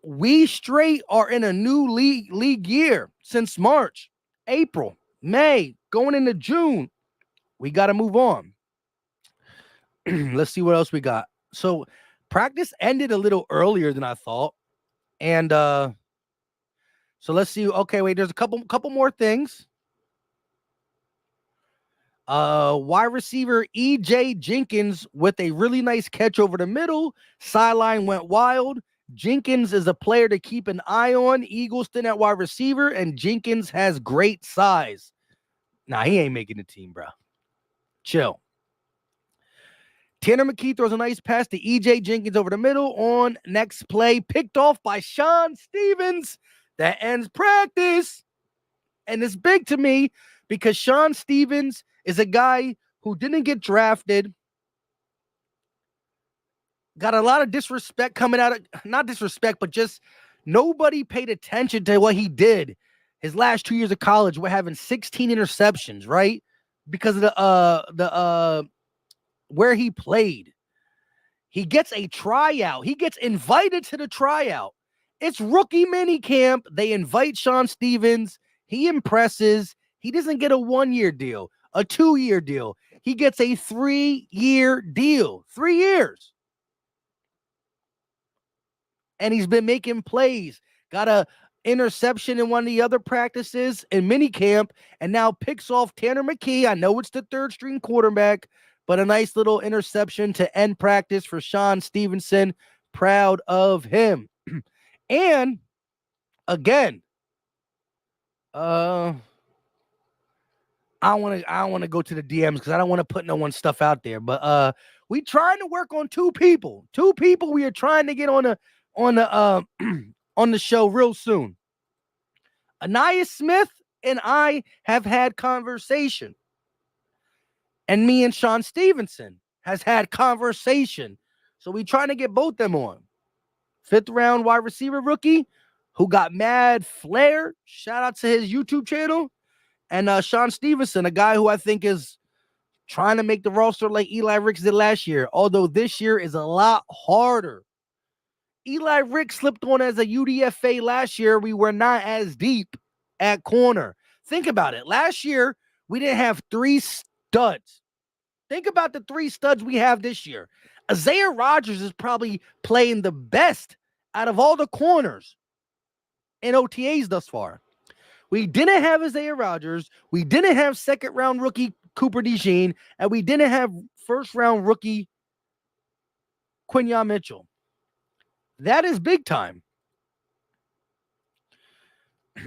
We straight are in a new league year since March, April, May, going into June. We got to move on. Let's see what else we got. So practice ended a little earlier than I thought. And so let's see. Okay, wait, there's a couple more things. Wide receiver E.J. Jenkins with a really nice catch over the middle. Sideline went wild. Jenkins is a player to keep an eye on. Eagleston at wide receiver, and Jenkins has great size. Nah, he ain't making the team, bro. Chill. Tanner McKee throws a nice pass to E.J. Jenkins over the middle on next play. Picked off by Sean Stevens. That ends practice. And it's big to me because Sean Stevens is a guy who didn't get drafted. Got a lot of disrespect coming out of, not disrespect, but just nobody paid attention to what he did his last 2 years of college. We're having 16 interceptions, right? Because of the where he played. He gets a tryout. He gets invited to the tryout. It's rookie mini camp. They invite Sean Stevens. He impresses. He doesn't get a 1-year deal, a 2-year deal. He gets a 3-year deal. 3 years. And he's been making plays. Got a interception in one of the other practices in minicamp, and now picks off Tanner McKee. I know it's the 3rd-string quarterback, but a nice little interception to end practice for Sean Stevenson. Proud of him. And again, I don't want to go to the DMs because I don't want to put no one's stuff out there. But we trying to work on 2 people. 2 people we are trying to get on the show real soon. Anaya Smith and I have had conversation. And me and Sean Stevenson has had conversation. So we trying to get both them on. 5th-round wide receiver rookie who got mad flair. Shout out to his YouTube channel. And Sean Stevenson, a guy who I think is trying to make the roster like Eli Ricks did last year. Although this year is a lot harder. Eli Ricks slipped on as a UDFA last year. We were not as deep at corner. Think about it. Last year, we didn't have 3 studs. Think about the 3 studs we have this year. Isaiah Rodgers is probably playing the best out of all the corners in OTAs thus far. We didn't have Isaiah Rodgers. We didn't have 2nd-round rookie Cooper DeJean, and we didn't have first-round rookie Quinyon Mitchell. That is big time.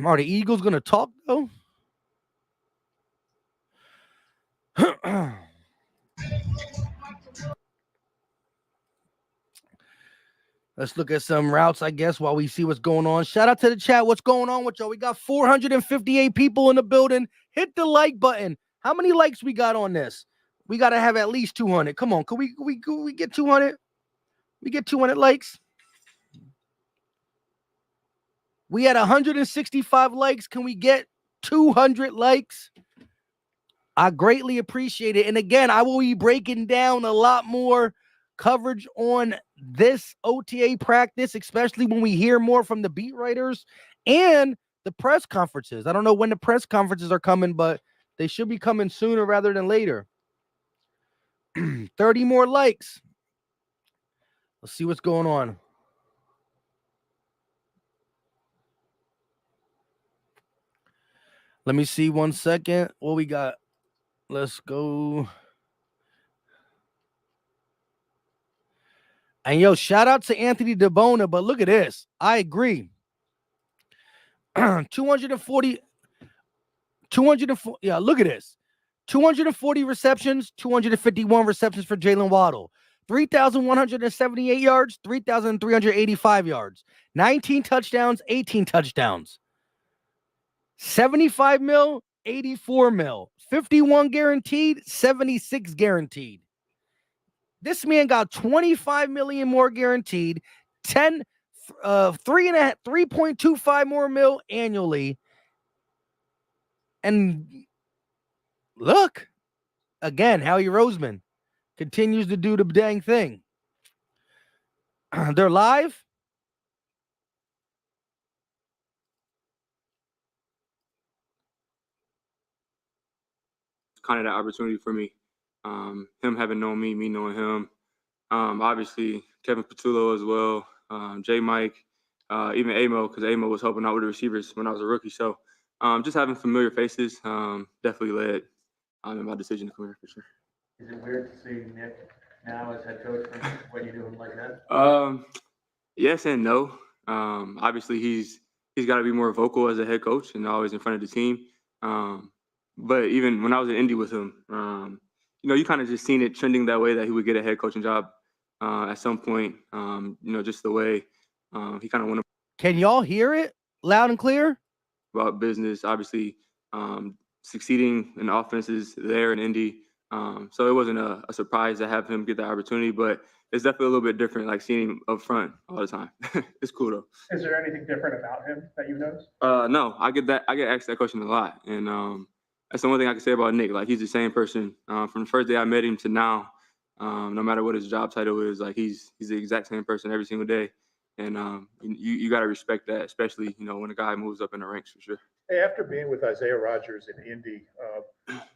Are the Eagles going to talk, though? Let's look at some routes, I guess, while we see what's going on. Shout out to the chat. What's going on with y'all? We got 458 people in the building. Hit the like button. How many likes we got on this? We got to have at least 200. Come on. Can we get 200? We get 200 likes. We had 165 likes. Can we get 200 likes? I greatly appreciate it. And again, I will be breaking down a lot more coverage on this OTA practice, especially when we hear more from the beat writers and the press conferences. I don't know when the press conferences are coming, but they should be coming sooner rather than later. 30 more likes. Let's see what's going on. Let me see 1 second. What we got? Let's go. And yo, shout out to Anthony DeBona, but look at this. I agree. 240. Yeah, look at this. 240 receptions, 251 receptions for Jalen Waddle. 3,178 yards, 3,385 yards. 19 touchdowns, 18 touchdowns. 75 mil, 84 mil. 51 guaranteed, 76 guaranteed. This man got 25 million more guaranteed, 3.25 more mil annually. And look, again, Howie Roseman continues to do the dang thing. They're live. Kind of that opportunity for me. Him having known me knowing him. Obviously, Kevin Patullo as well, J. Mike, even Amo, because Amo was helping out with the receivers when I was a rookie. So just having familiar faces definitely led in my decision to come here for sure. Is it weird to see Nick now as head coach when you do him like that? Yes and no. Obviously, he's got to be more vocal as a head coach and always in front of the team. But even when I was in Indy with him, you kind of just seen it trending that way that he would get a head coaching job at some point. Just the way he kind of went Can y'all hear it loud and clear? About business, obviously succeeding in offenses there in Indy. So it wasn't a surprise to have him get the opportunity, but it's definitely a little bit different, like seeing him up front all the time. It's cool though. Is there anything different about him that you've noticed? No, I get asked that question a lot, and that's the one thing I can say about Nick. Like, he's the same person from the first day I met him to now. No matter what his job title is, like he's the exact same person every single day, and you got to respect that, especially when a guy moves up in the ranks for sure. Hey, after being with Isaiah Rodgers in Indy,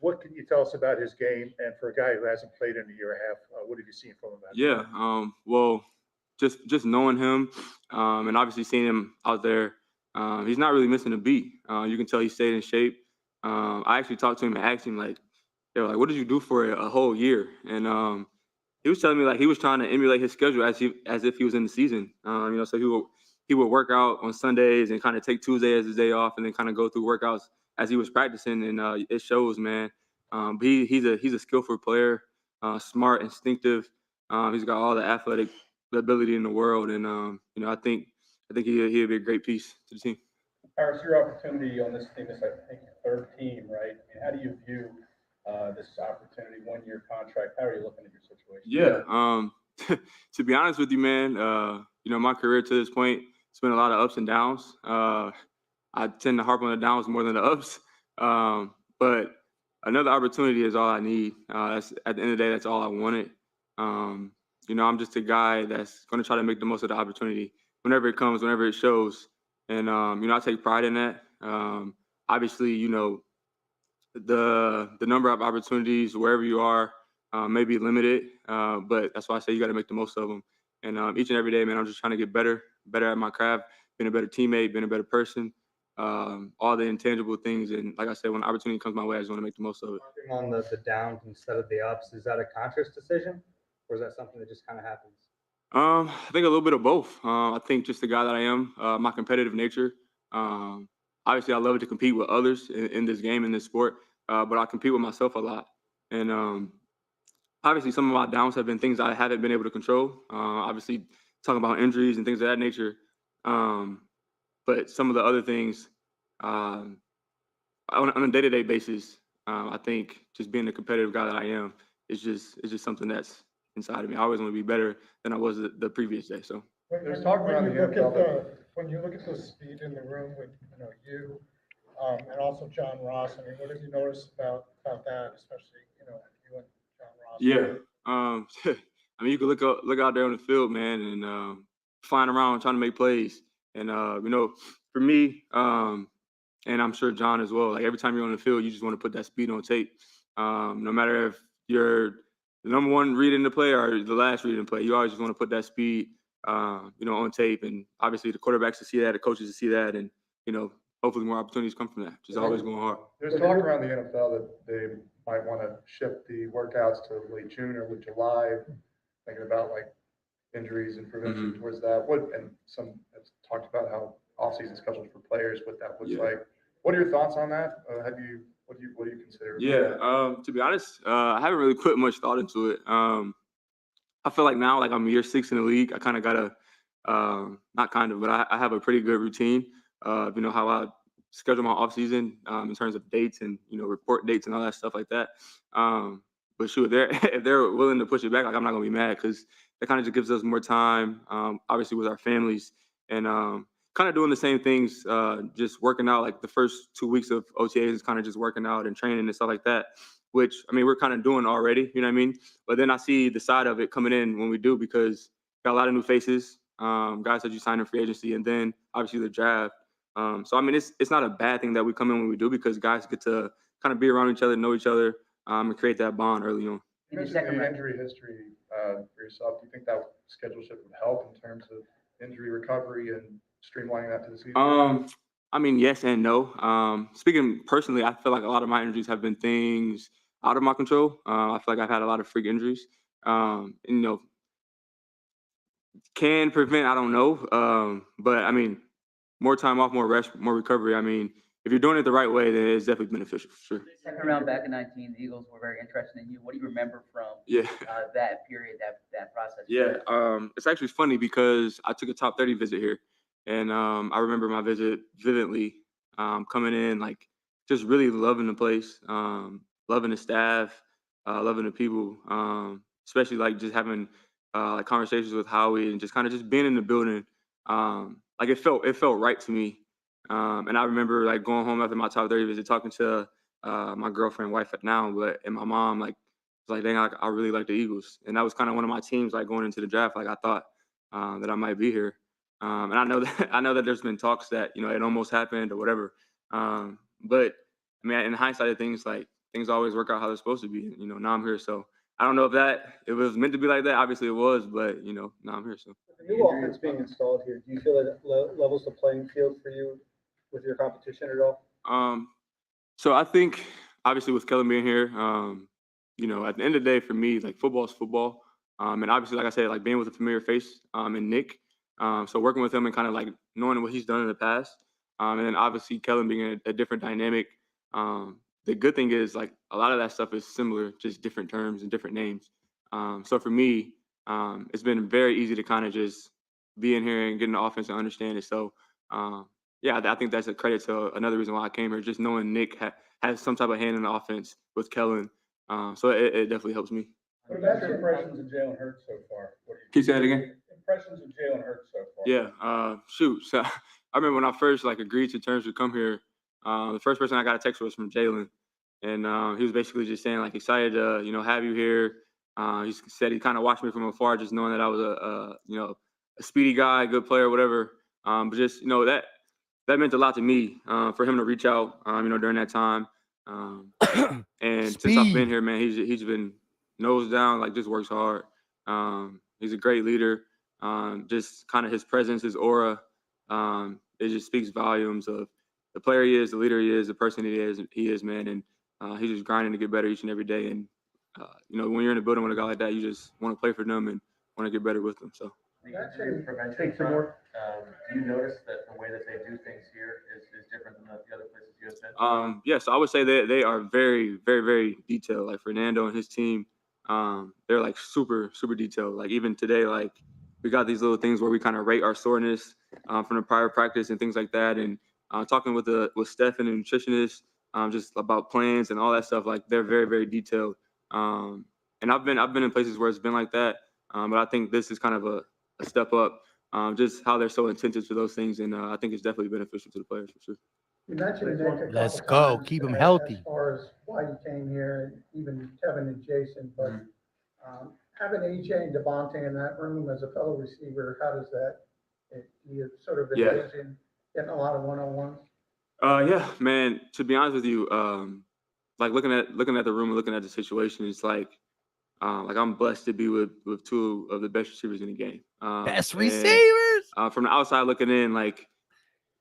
what can you tell us about his game? And for a guy who hasn't played in a year and a half, what have you seen from him? Yeah, well, just knowing him and obviously seeing him out there, he's not really missing a beat. You can tell he stayed in shape. I actually talked to him and asked him what did you do for a whole year? And he was telling me like he was trying to emulate his schedule as if he was in the season. So he would work out on Sundays and kind of take Tuesday as his day off, and then kind of go through workouts as he was practicing, and it shows, man. But he's a skillful player, smart, instinctive. He's got all the athletic ability in the world, and I think he'll be a great piece to the team. Harris, your opportunity on this team is, I think, third team, right? How do you view this opportunity, 1-year contract? How are you looking at your situation? Yeah. To be honest with you, man, my career to this point, it's been a lot of ups and downs. I tend to harp on the downs more than the ups. But another opportunity is all I need. That's at the end of the day, that's all I wanted. I'm just a guy that's going to try to make the most of the opportunity whenever it comes, whenever it shows. And, I take pride in that. Obviously, the number of opportunities wherever you are may be limited, but that's why I say you got to make the most of them. And each and every day, man, I'm just trying to get better at my craft, being a better teammate, being a better person. all the intangible things. And like I said, when opportunity comes my way, I just want to make the most of it. On the downs instead of the ups, is that a conscious decision, or is that something that just kind of happens? I think a little bit of both. I think just the guy that I am, my competitive nature. Obviously, I love to compete with others in this game, in this sport, but I compete with myself a lot. And obviously, some of my downs have been things I haven't been able to control. Obviously, talking about injuries and things of that nature. But some of the other things, on a day-to-day basis, I think just being the competitive guy that I am is just something that's inside of me. I always want to be better than I was the previous day. So There's talk around the NFL. When you look at the speed in the room with you and also John Ross, I mean, what have you noticed about that, especially you and John Ross? yeah, I mean, you can look out there on the field, man, and flying around trying to make plays. And for me, and I'm sure John as well. Like every time you're on the field, you just want to put that speed on tape. No matter if you're the number one reading the play or the last reading the play, you always just want to put that speed, on tape. And obviously, the quarterbacks to see that, the coaches to see that, and hopefully more opportunities come from that. Just always going hard. There's talk around the NFL that they might want to shift the workouts to late June or late July, thinking about like injuries and prevention towards that. And some have talked about how off-season schedules for players, what that looks like. What are your thoughts on that? What do you consider? Yeah, to be honest, I haven't really put much thought into it. I feel like now, like I'm year 6 in the league, I kind of gotta, not kind of, but I have a pretty good routine. How I schedule my off season in terms of dates and report dates and all that stuff like that. But shoot, if they're willing to push it back, like I'm not gonna be mad because that kind of just gives us more time, obviously with our families and kind of doing the same things, just working out. Like the first 2 weeks of OTAs is kind of just working out and training and stuff like that, which I mean we're kind of doing already. You know what I mean? But then I see the side of it coming in when we do because got a lot of new faces, guys that you signed in free agency, and then obviously the draft. So I mean, it's not a bad thing that we come in when we do because guys get to kind of be around each other, know each other, and create that bond early on. You mentioned the injury history for yourself. Do you think that schedule shift would help in terms of injury recovery and streamlining that to the season? I mean, yes and no. Speaking personally, I feel like a lot of my injuries have been things out of my control. I feel like I've had a lot of freak injuries. Can prevent, I don't know. But I mean, more time off, more rest, more recovery. I mean, if you're doing it the right way, then it's definitely beneficial for sure. Second round back in 19, the Eagles were very interested in you. What do you remember from that period, that process? Yeah, it's actually funny because I took a top 30 visit here, and I remember my visit vividly. Coming in, like just really loving the place, loving the staff, loving the people, especially like just having like conversations with Howie and just kind of just being in the building. Like it felt right to me. And I remember like going home after my top 30 visit, talking to my girlfriend, wife now, and my mom, like, was like, dang, I really like the Eagles. And that was kind of one of my teams, like going into the draft. Like I thought that I might be here. And I know that there's been talks that, it almost happened or whatever. But I mean, in hindsight of things, like things always work out how they're supposed to be. Now I'm here. So I don't know if it was meant to be like that. Obviously it was, but now I'm here. So The new offense being installed here, do you feel that it levels the playing field for you with your competition at all? So I think obviously with Kellen being here, at the end of the day for me, like football is football. And obviously, like I said, like being with a familiar face and Nick. So working with him and kind of like knowing what he's done in the past. And then obviously Kellen being a different dynamic. The good thing is like a lot of that stuff is similar, just different terms and different names. So for me, it's been very easy to kind of just be in here and get in the offense and understand it. So yeah, I think that's a credit to another reason why I came here, just knowing Nick has some type of hand in the offense with Kellen. So it definitely helps me. What about your impressions of Jalen Hurts so far? Can you say that again? Impressions of Jalen Hurts so far. Yeah, shoot. So I remember when I first like agreed to terms to come here, the first person I got a text was from Jalen. And he was basically just saying like excited to, have you here. He said he kind of watched me from afar, just knowing that I was a speedy guy, good player, whatever. But just, that meant a lot to me for him to reach out, during that time. And since I've been here, man, he's been nose down, like just works hard. He's a great leader. Just kind of his presence, his aura, it just speaks volumes of the player he is, the leader he is, the person he is, man. And he's just grinding to get better each and every day. And, when you're in a building with a guy like that, you just want to play for them and want to get better with them. So. Injury prevention front, do you notice that the way that they do things here is different than the other places you have been? So I would say that they are very, very, very detailed. Like Fernando and his team, they're like super, super detailed. Like even today, like we got these little things where we kind of rate our soreness from the prior practice and things like that. And talking with Steph and the nutritionist, just about plans and all that stuff. Like they're very, very detailed. And I've been in places where it's been like that. But I think this is kind of a step up, just how they're so attentive to those things. And I think it's definitely beneficial to the players for sure. You mentioned Nick a Let's couple go. times Keep him as healthy. far as why he came here, and even Kevin and Jason, but having AJ and Devontae in that room as a fellow receiver, how does that, you sort of envision getting a lot of one-on-ones? Yeah, man, to be honest with you, like looking at the room and looking at the situation, it's like I'm blessed to be with two of the best receivers in the game. Best receivers. From the outside looking in, like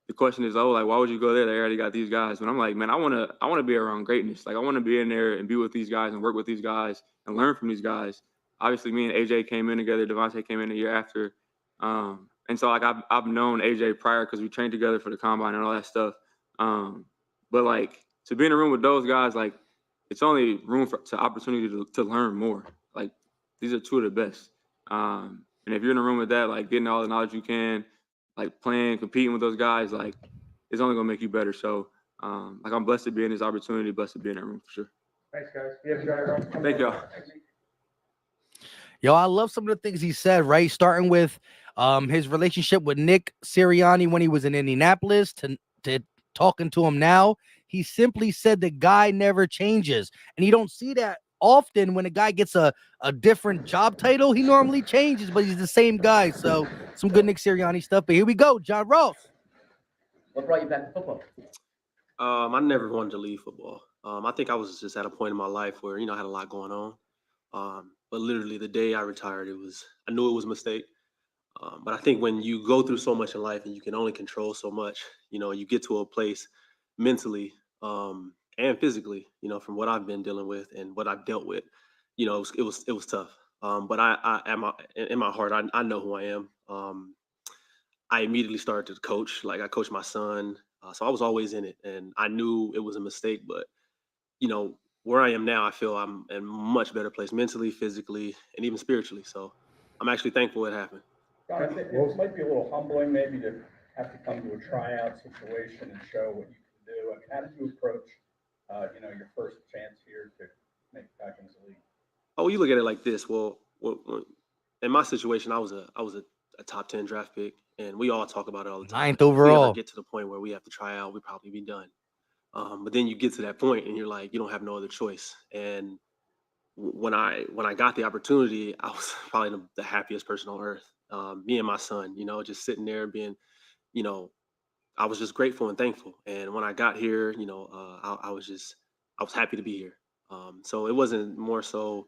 the question is, like, why would you go there? They already got these guys. But I'm like, man, I wanna be around greatness. Like I want to be in there and be with these guys and work with these guys and learn from these guys. Obviously, me and AJ came in together. Devontae came in the year after, and so like I've known AJ prior because we trained together for the combine and all that stuff. But like to be in a room with those guys, like it's only room to opportunity to learn more. Like these are two of the best. And if you're in a room with that, like getting all the knowledge you can, like playing, competing with those guys, like it's only gonna make you better. So like I'm blessed to be in this opportunity, blessed to be in that room for sure. Thanks, guys. You have a good night. Thank y'all. Yo, I love some of the things he said, right? Starting with his relationship with Nick Sirianni when he was in Indianapolis to talking to him now. He simply said the guy never changes. And you don't see that often when a guy gets a different job title. He normally changes, but he's the same guy. So some good Nick Sirianni stuff. But here we go, John Ross. What brought you back to football? I never wanted to leave football. I think I was just at a point in my life where, I had a lot going on. But literally the day I retired, I knew it was a mistake. But I think when you go through so much in life and you can only control so much, you get to a place mentally and physically, from what I've been dealing with and what I've dealt with, it was tough. But in my heart, I know who I am. I immediately started to coach. Like I coached my son. So I was always in it, and I knew it was a mistake, but where I am now, I feel I'm in a much better place mentally, physically, and even spiritually. So I'm actually thankful it happened. John, it might be a little humbling maybe to have to come to a tryout situation and show what you can do. I mean, how did you approach, your first chance here to make it back into the league? Oh, you look at it like this. Well, in my situation, I was a top 10 draft pick, and we all talk about it all the time. 9th overall. If we ever get to the point where we have to try out, we'd probably be done. But then you get to that point, and you're like, you don't have no other choice. And when I got the opportunity, I was probably the happiest person on earth. Me and my son, just sitting there being, I was just grateful and thankful. And when I got here, I was happy to be here. So it wasn't more so,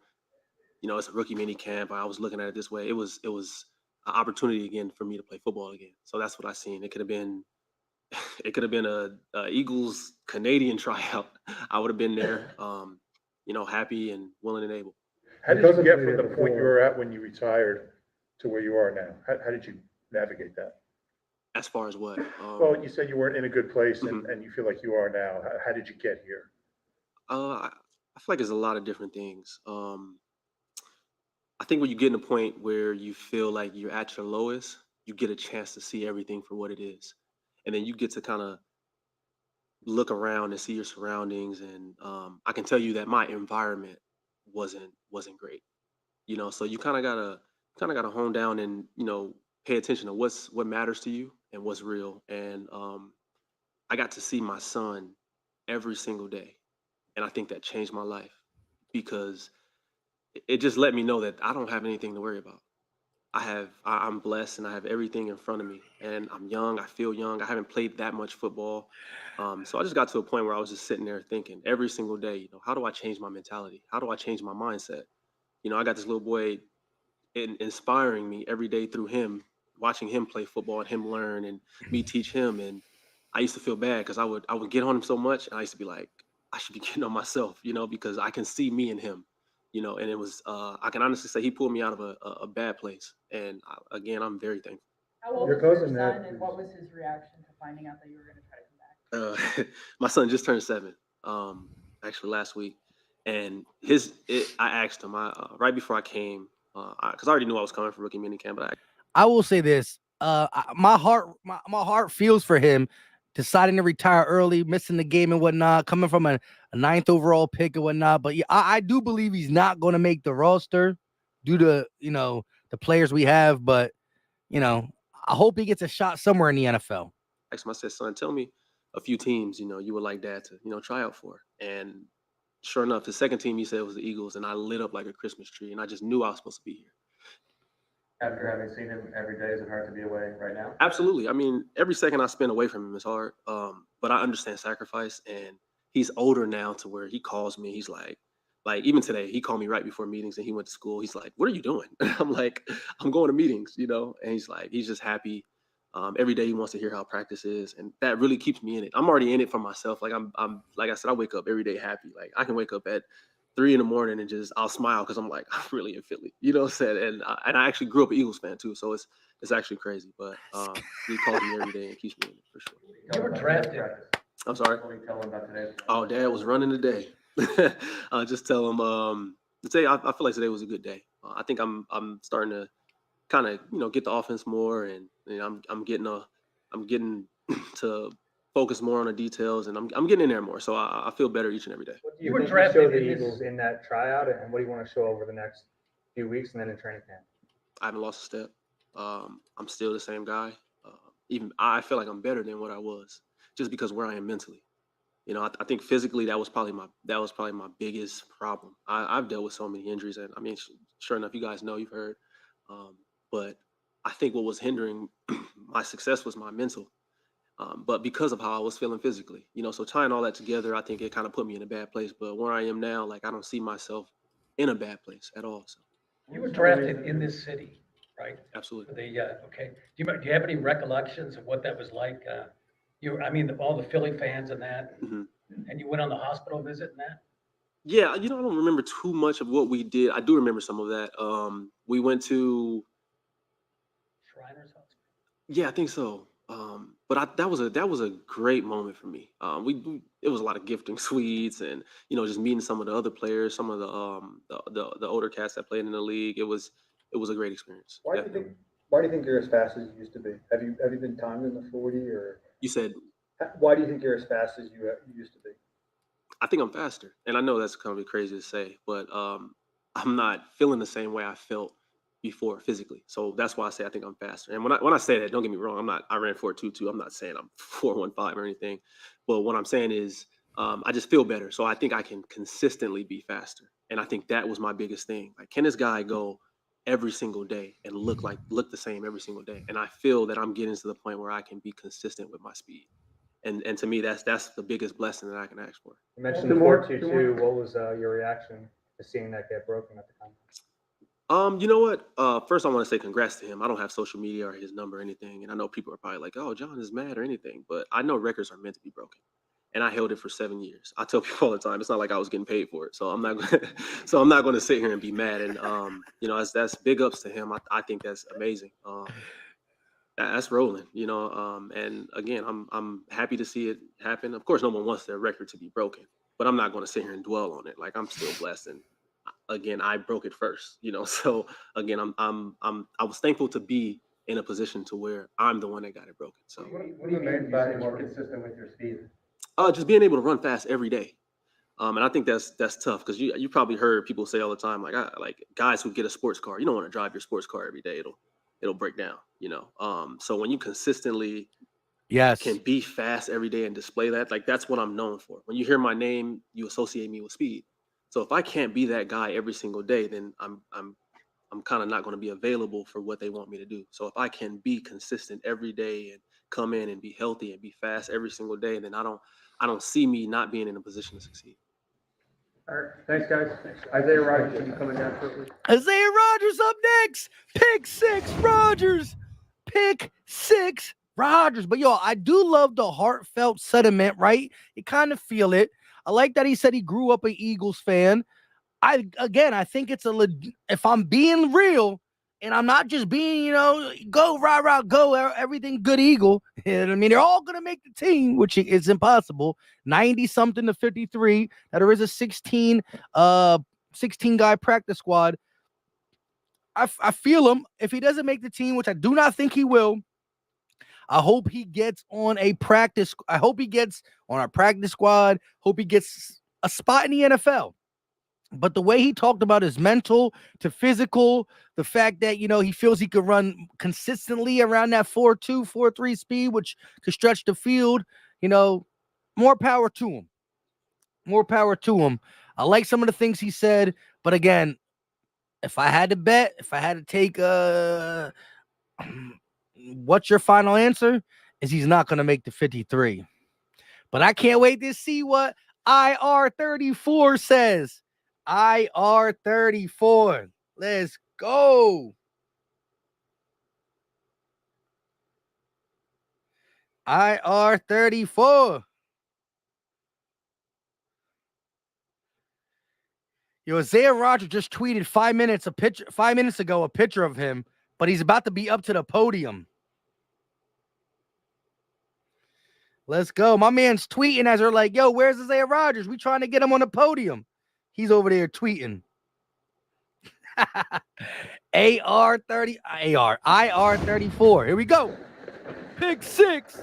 it's a rookie mini camp. I was looking at it this way. It was an opportunity again for me to play football again. So that's what I seen. It could have been a Eagles Canadian tryout. I would have been there, happy and willing and able. How did you get from the point you were at when you retired to where you are now? How did you navigate that? As far as what? Well, you said you weren't in a good place, and you feel like you are now. How did you get here? I feel like there's a lot of different things. I think when you get in a point where you feel like you're at your lowest, you get a chance to see everything for what it is. And then you get to kind of look around and see your surroundings. And I can tell you that my environment wasn't great. So you kind of gotta hone down and, pay attention to what matters to you and what's real. And I got to see my son every single day. And I think that changed my life because it just let me know that I don't have anything to worry about. I'm blessed and I have everything in front of me, and I'm young. I feel young. I haven't played that much football. So I just got to a point where I was just sitting there thinking every single day, how do I change my mentality? How do I change my mindset? I got this little boy inspiring me every day through him, watching him play football and him learn and me teach him. And I used to feel bad because I would get on him so much, and I used to be like, I should be getting on myself, because I can see me in him, and it was I can honestly say he pulled me out of a bad place, and again, I'm very thankful. How old Your was your cousin, son, and what was his reaction to finding out that you were going to try to come back? My son just turned 7, actually last week, and I asked him right before I came, because I already knew I was coming for rookie minicamp, but I will say this: my heart feels for him deciding to retire early, missing the game and whatnot, coming from a 9th overall pick and whatnot. But yeah, I do believe he's not going to make the roster due to the players we have. But I hope he gets a shot somewhere in the NFL. I asked him, I said, son, tell me a few teams you would like Dad to try out for, and sure enough, the second team he said was the Eagles, and I lit up like a Christmas tree, and I just knew I was supposed to be here. After having seen him every day, is it hard to be away right now? Absolutely. I mean, every second I spend away from him is hard. But I understand sacrifice, and he's older now to where he calls me. He's like even today, he called me right before meetings, and he went to school. He's like, "What are you doing?" I'm like, "I'm going to meetings," and he's just happy. Every day he wants to hear how practice is, and that really keeps me in it. I'm already in it for myself. Like I'm like I said, I wake up every day happy. Like I can wake up at 3 a.m. and I'll smile because I'm like, I'm really in Philly, what I'm saying? And I actually grew up an Eagles fan too, so it's actually crazy. But he calls me every day and keeps me in it for sure. You were drafted. I'm sorry. What do you tell him about today? Oh, Dad was running today. Just tell him today. I feel like today was a good day. I think I'm starting to kind of get the offense more, and I'm getting to focus more on the details, and I'm getting in there more. So I feel better each and every day. What do you think you show the Eagles in that tryout, and what do you want to show over the next few weeks and then in training camp? I haven't lost a step. I'm still the same guy. Even I feel like I'm better than what I was, just because where I am mentally. I think physically that was probably my biggest problem. I've dealt with so many injuries, and I mean, sure enough, you guys know, you've heard. But I think what was hindering my success was my mental. But because of how I was feeling physically, so tying all that together, I think it kind of put me in a bad place. But where I am now, like I don't see myself in a bad place at all. So you were drafted in this city, right? Absolutely. Okay. Do you have any recollections of what that was like? All the Philly fans and that, and you went on the hospital visit and that. Yeah, I don't remember too much of what we did. I do remember some of that. We went to Shriners Hospital. Yeah, I think so. But that was a great moment for me. It was a lot of gifting suites, and just meeting some of the other players, some of the older cats that played in the league. It was a great experience. Why do you think you're as fast as you used to be? Have you been timed in the 40 or? You said. Why do you think you're as fast as you used to be? I think I'm faster, and I know that's kind of crazy to say, but I'm not feeling the same way I felt before physically. So that's why I say I think I'm faster. And when I say that, don't get me wrong, I ran 4.22. I'm not saying I'm 4.15 or anything, but what I'm saying is I just feel better. So I think I can consistently be faster, and I think that was my biggest thing. Like, can this guy go every single day and look the same every single day? And I feel that I'm getting to the point where I can be consistent with my speed. And to me, that's the biggest blessing that I can ask for. You mentioned the 4.22. What was your reaction to seeing that get broken at the time? You know what? First, I want to say congrats to him. I don't have social media or his number or anything, and I know people are probably like, "Oh, John is mad" or anything, but I know records are meant to be broken, and I held it for 7 years. I tell people all the time, it's not like I was getting paid for it, so I'm not going to sit here and be mad. And that's big ups to him. I think that's amazing. That's rolling, and again, I'm happy to see it happen. Of course, no one wants their record to be broken, but I'm not going to sit here and dwell on it. Like, I'm still blessed, and again, I broke it first, So again, I was thankful to be in a position to where I'm the one that got it broken. So what do you mean by more consistent with your speed? Just being able to run fast every day. And I think that's tough, because you probably heard people say all the time, like guys who get a sports car, you don't want to drive your sports car every day. It'll break down, So when you consistently can be fast every day and display that, like, that's what I'm known for. When you hear my name, you associate me with speed. So if I can't be that guy every single day, then I'm kind of not going to be available for what they want me to do. So if I can be consistent every day and come in and be healthy and be fast every single day, then I don't see me not being in a position to succeed. All right, thanks, guys. Isaiah Rodgers will be coming down shortly. Isaiah Rodgers up next. Pick 6, Rodgers. Pick 6, Rodgers. But yo, I do love the heartfelt sentiment, right? You kind of feel it. I like that he said he grew up an Eagles fan. I think it's if I'm being real and I'm not just being, go rah, go everything good Eagle. And I mean, they're all going to make the team, which is impossible. 90 something to 53. Now there is a 16 guy practice squad. I feel him. If he doesn't make the team, which I do not think he will, I hope he gets on a practice. I hope he gets on our practice squad. Hope he gets a spot in the NFL. But the way he talked about his mental to physical, the fact that, he feels he could run consistently around that 4.2, 4.3 speed, which could stretch the field, more power to him. More power to him. I like some of the things he said. But again, if I had to bet, if I had to take what's your final answer? Is he's not going to make the 53. But I can't wait to see what IR34 says. IR34. Let's go. IR34. Yo, Isaiah Rodgers just tweeted 5 minutes ago a picture of him, but he's about to be up to the podium. Let's go. My man's tweeting as they're like, yo, where's Isaiah Rodgers? We trying to get him on the podium. He's over there tweeting. IR34. Here we go. Pick 6.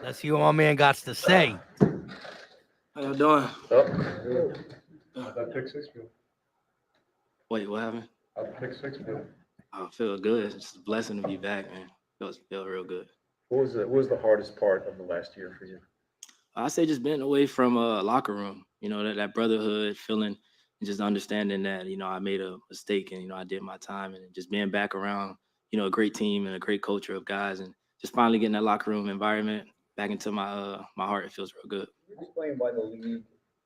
Let's see what my man got to say. How y'all doing? How'd that pick 6 feel? Wait, what happened? How'd pick 6 feel? I feel good. It's just a blessing to be back, man. Feel real good. What was the hardest part of the last year for you? I say just being away from a locker room, that brotherhood feeling and just understanding that, I made a mistake and, I did my time and just being back around, a great team and a great culture of guys and just finally getting that locker room environment back into my heart. It feels real good. Can you explain why the league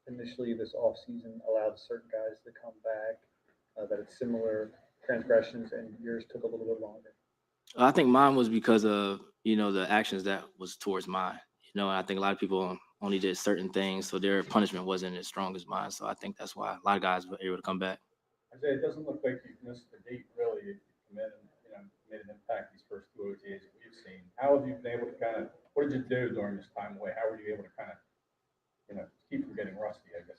initially this offseason allowed certain guys to come back, that it's similar transgressions and yours took a little bit longer? I think mine was because of, the actions that was towards mine. I think a lot of people only did certain things, so their punishment wasn't as strong as mine. So I think that's why a lot of guys were able to come back. Isaiah, it doesn't look like you missed the date, really. You come in and, made an impact these first 2 OTAs that we've seen. How have you been able to what did you do during this time away? How were you able to keep from getting rusty, I guess?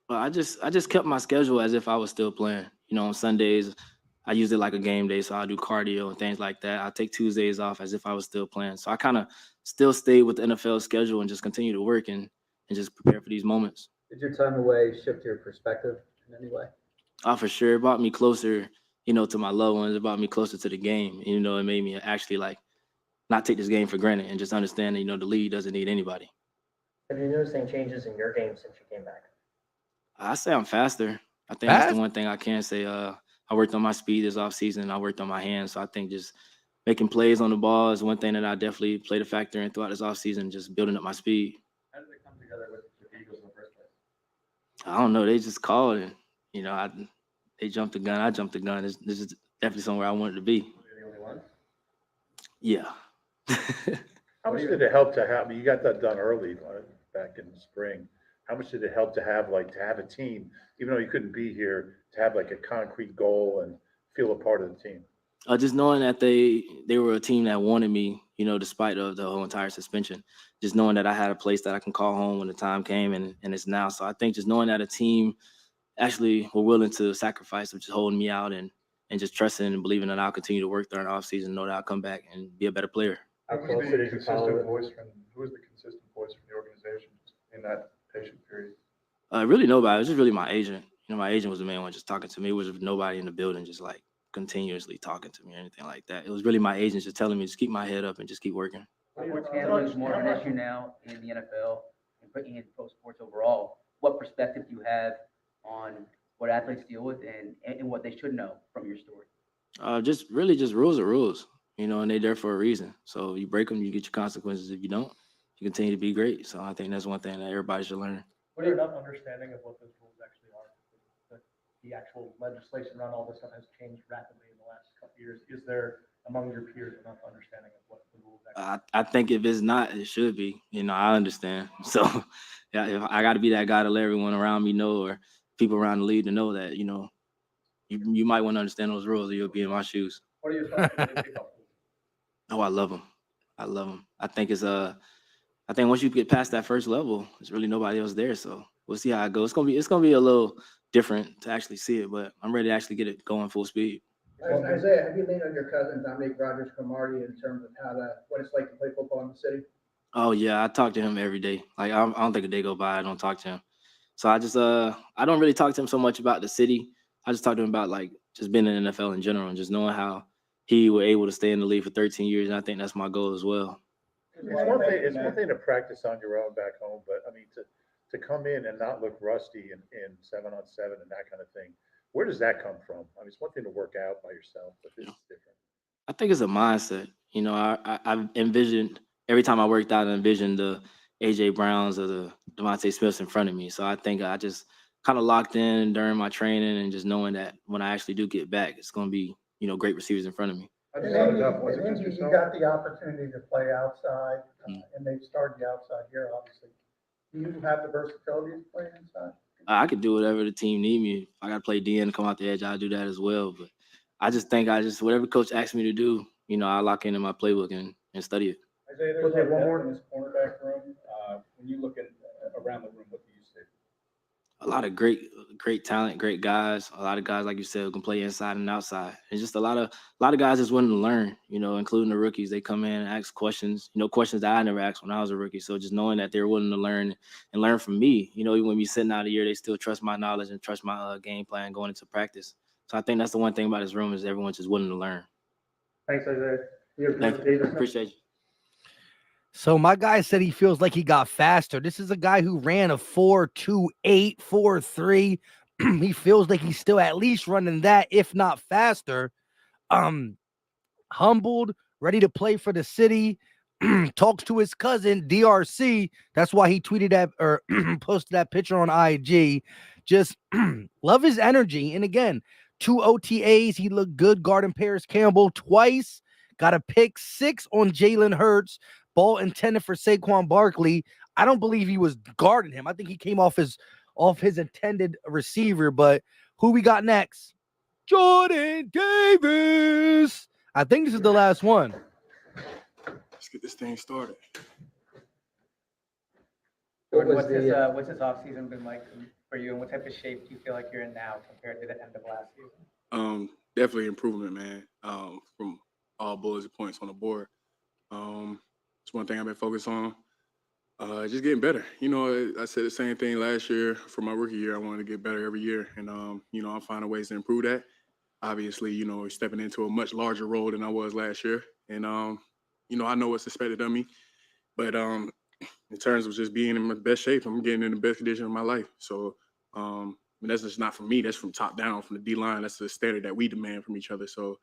Well, I just kept my schedule as if I was still playing. On Sundays, I use it like a game day, so I do cardio and things like that. I take Tuesdays off as if I was still playing. So I kind of still stay with the NFL schedule and just continue to work and just prepare for these moments. Did your time away shift your perspective in any way? For sure. It brought me closer, to my loved ones. It brought me closer to the game. It made me actually not take this game for granted and just understand that, the league doesn't need anybody. Have you noticed any changes in your game since you came back? I say I'm faster. I think that's the one thing I can say. I worked on my speed this offseason. I worked on my hands. So I think just making plays on the ball is one thing that I definitely played a factor in throughout this offseason, just building up my speed. How did it come together with the Eagles in the first place? I don't know. They just called and, they jumped the gun. I jumped the gun. This is definitely somewhere I wanted to be. Were you the only one? Yeah. How much did it help to have, you got that done early back in the spring. How much did it help to have a team, even though you couldn't be here, to have a concrete goal and feel a part of the team? Just knowing that they were a team that wanted me, despite of the whole entire suspension, just knowing that I had a place that I can call home when the time came and it's now. So I think just knowing that a team actually were willing to sacrifice of just holding me out and just trusting and believing that I'll continue to work during the offseason, know that I'll come back and be a better player. Who was the consistent voice from the organization in that patient period? Really nobody. It was just really my agent. My agent was the main one just talking to me. It was nobody in the building just continuously talking to me or anything like that. It was really my agent just telling me just keep my head up and just keep working. Sports gambling is more of an issue now in the NFL and in pro sports overall. What perspective do you have on what athletes deal with and what they should know from your story? Just rules are rules, and they're there for a reason. So you break them, you get your consequences. If you don't, you continue to be great. So I think that's one thing that everybody should learn. What are enough understanding of what those rules actually are? The actual legislation around all this stuff has changed rapidly in the last couple of years. Is there among your peers enough understanding of what the rules actually I think if it's not, it should be. I understand. So, yeah, if I got to be that guy to let everyone around me know, or people around the league to know that, you might want to understand those rules, or you'll be in my shoes. What are your thoughts on the kickoff? Oh, I love them. I love them. I think I think once you get past that first level, there's really nobody else there. So we'll see how it goes. It's gonna be a little different to actually see it, but I'm ready to actually get it going full speed. Isaiah, have you leaned on your cousin Dominic Rodgers Cromartie in terms of what it's like to play football in the city? Oh yeah, I talk to him every day. Like I don't think a day go by I don't talk to him. So I don't really talk to him so much about the city. I just talk to him about like just being in the NFL in general and just knowing how he was able to stay in the league for 13 years. And I think that's my goal as well. It's one thing to practice on your own back home, but I mean to come in and not look rusty in 7-on-7 and that kind of thing. Where does that come from? I mean, it's one thing to work out by yourself, but this is different. I think it's a mindset. I've envisioned every time I worked out, I envisioned the AJ Browns or the Devontae Smiths in front of me. So I think I just kind of locked in during my training and just knowing that when I actually do get back, it's going to be, great receivers in front of me. In Indy, you got the opportunity to play outside, and they've started you outside here, obviously. Do you have the versatility to play inside? I could do whatever the team need me. If I got to play DN and come out the edge, I'll do that as well. But I just think whatever coach asks me to do, I lock into my playbook and study it. Isaiah, there's like one more in this cornerback room. When you look at around the room, what do you see? A lot of great talent, great guys. A lot of guys, like you said, who can play inside and outside. And just a lot of guys that's willing to learn. Including the rookies. They come in and ask questions. Questions that I never asked when I was a rookie. So just knowing that they're willing to learn and learn from me. Even when we sitting out a year, they still trust my knowledge and trust my game plan going into practice. So I think that's the one thing about this room is everyone's just willing to learn. Thanks, Isaiah. Thank you. Appreciate you. So my guy said he feels like he got faster. This is a guy who ran a 4.28, 4.3. He feels like he's still at least running that, if not faster. Humbled, ready to play for the city. Talks to his cousin DRC. That's why he tweeted that or posted that picture on IG. Just love his energy. And again, 2 OTAs. He looked good guarding Paris Campbell twice. Got a pick 6 on Jalen Hurts. Ball intended for Saquon Barkley. I don't believe he was guarding him. I think he came off his intended receiver. But who we got next? Jordan Davis. I think this is the last one. Let's get this thing started. Jordan, what's this offseason been like for you, and what type of shape do you feel like you're in now compared to the end of last season? Definitely improvement, man. From all bullet points on the board. It's one thing I've been focused on. Just getting better. I said the same thing last year for my rookie year. I wanted to get better every year, and I'm finding ways to improve that. Obviously, stepping into a much larger role than I was last year, and I know what's expected of me. But in terms of just being in my best shape, I'm getting in the best condition of my life. So that's just not from me. That's from top down, from the D-line. That's the standard that we demand from each other. So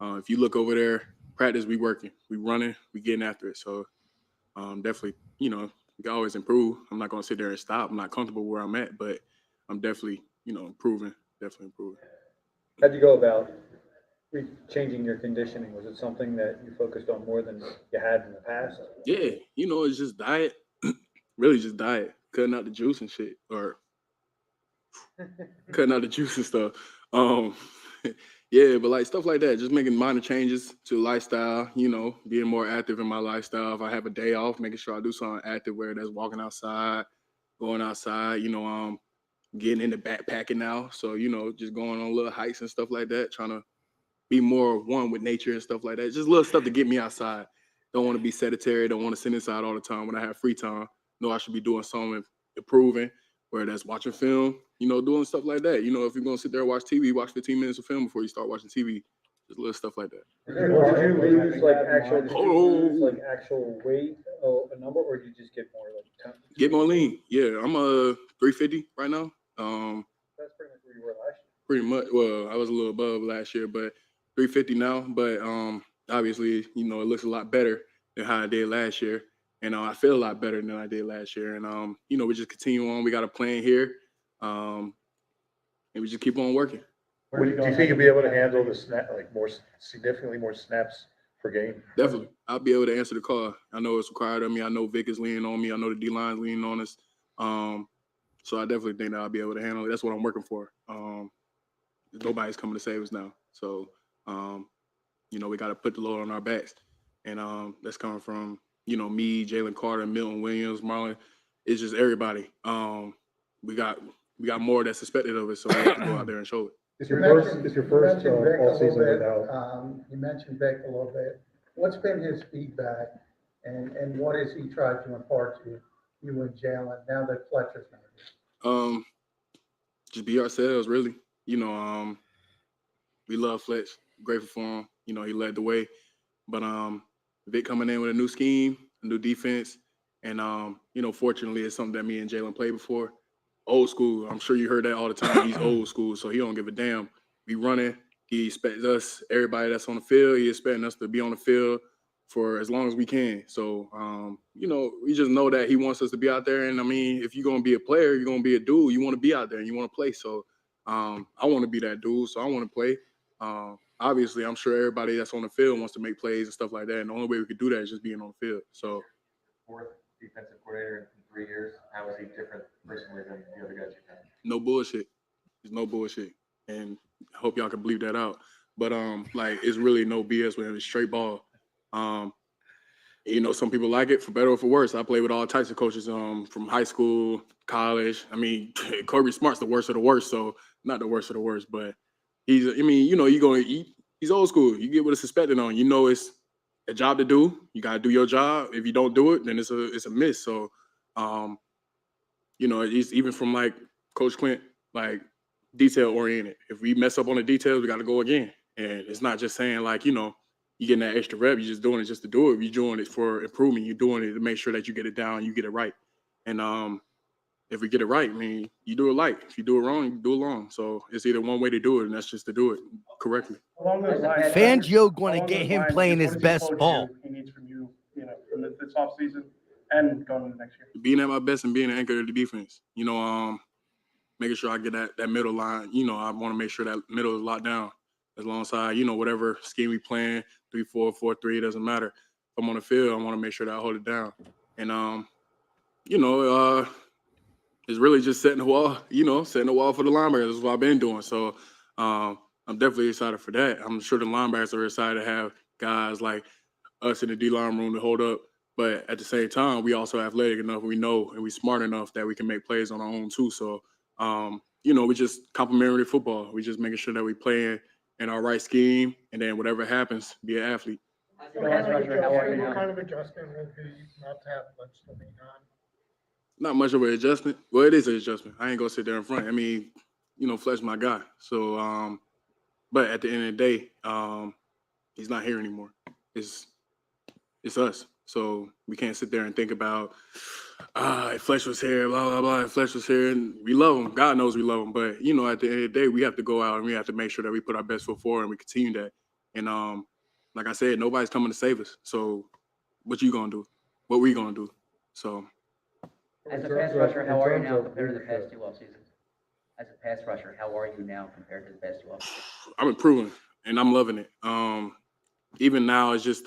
if you look over there, practice, we working, we running, we getting after it. So definitely, you can always improve. I'm not going to sit there and stop. I'm not comfortable where I'm at, but I'm definitely, improving, definitely improving. How'd you go about changing your conditioning? Was it something that you focused on more than you had in the past? Yeah, it's just diet, really just diet, cutting out the juice and shit, or cutting out the juice and stuff. Yeah, but like stuff like that, just making minor changes to lifestyle, being more active in my lifestyle. If I have a day off, making sure I do something active, where that's walking outside, going outside, getting into backpacking now. So, just going on little hikes and stuff like that, trying to be more one with nature and stuff like that. Just little stuff to get me outside. Don't want to be sedentary, don't want to sit inside all the time. When I have free time, know I should be doing something, improving, whether that's watching film, doing stuff like that. If you're going to sit there and watch TV, watch 15 minutes of film before you start watching TV. Just little stuff like that. Did you lose actual weight, a number, or did you just get more time? Get more lean. Yeah, I'm 350 right now. That's pretty much where you were last year. Pretty much. Well, I was a little above last year, but 350 now. But obviously, it looks a lot better than how I did last year. And I feel a lot better than I did last year. And, we just continue on. We got a plan here. And we just keep on working. Do you think you'll be able to handle the snap, like significantly more snaps per game? Definitely. I'll be able to answer the call. I know it's required of me. I know Vic is leaning on me. I know the D-line's leaning on us. So I definitely think that I'll be able to handle it. That's what I'm working for. Nobody's coming to save us now. So, we got to put the load on our backs. And that's coming from, me, Jalen Carter, Milton Williams, Marlon. It's just everybody. We got more that's expected of us, so we have to go out there and show it. It's your first all season without. You mentioned Vic a little bit. What's been his feedback, and what has he tried to impart to you and Jalen now that Fletcher's not here? Just be ourselves, really. We love Fletch. Grateful for him. He led the way. But Vic coming in with a new scheme, a new defense, and fortunately, it's something that me and Jalen played before. Old school. I'm sure you heard that all the time. He's old school, so he don't give a damn. We running. He expects us, everybody that's on the field, he expecting us to be on the field for as long as we can. So, we just know that he wants us to be out there. And, if you're going to be a player, you're going to be a dude. You want to be out there and you want to play. So, I want to be that dude, so I want to play. Obviously, I'm sure everybody that's on the field wants to make plays and stuff like that. And the only way we could do that is just being on the field. So, fourth defensive coordinator in 3 years. How is he different personally than the other guys you've had? No bullshit. There's no bullshit. And I hope y'all can believe that out. But it's really no BS with him. It's straight ball. Some people like it for better or for worse. I play with all types of coaches from high school, college. Kirby Smart's the worst of the worst, so not the worst of the worst, but he's he's old school. You get what it's expected on. It's a job to do. You gotta do your job. If you don't do it, then it's a miss. So it's even from like Coach Clint, like detail oriented. If we mess up on the details, we gotta go again. And it's not just saying like, you getting that extra rep, you're just doing it just to do it. You're doing it for improvement. You're doing it to make sure that you get it down, you get it right. And if we get it right, you do it right. If you do it wrong, you do it wrong. So it's either one way to do it, and that's just to do it correctly. Fangio going to get him playing his best ball. He needs from you, from this offseason and going into next year. Being at my best and being an anchor to the defense. Making sure I get that middle line. I want to make sure that middle is locked down. Alongside, whatever scheme we playing, 3-4, 4-3, doesn't matter. If I'm on the field, I want to make sure that I hold it down. And it's really just setting the wall, setting the wall for the linebackers. That's what I've been doing. So I'm definitely excited for that. I'm sure the linebackers are excited to have guys like us in the D-line room to hold up. But at the same time, we also athletic enough, we know, and we smart enough that we can make plays on our own too. So, we just complementary football. We just making sure that we playing in our right scheme, and then whatever happens, be an athlete. What kind of adjustment would be not to have much to lean on? Not much of an adjustment. Well, it is an adjustment. I ain't gonna sit there in front. Fletch's my guy. So, but at the end of the day, he's not here anymore. It's us. So we can't sit there and think about, if Fletch was here, blah, blah, blah, if Fletch was here. And we love him. God knows we love him. But, at the end of the day, we have to go out and we have to make sure that we put our best foot forward and we continue that. And like I said, nobody's coming to save us. So what you going to do? What we going to do? So. As a pass rusher, how are you now compared to the past 2 off seasons? As a pass rusher, how are you now compared to the past 2 off seasons? I'm improving, and I'm loving it. Even now, it's just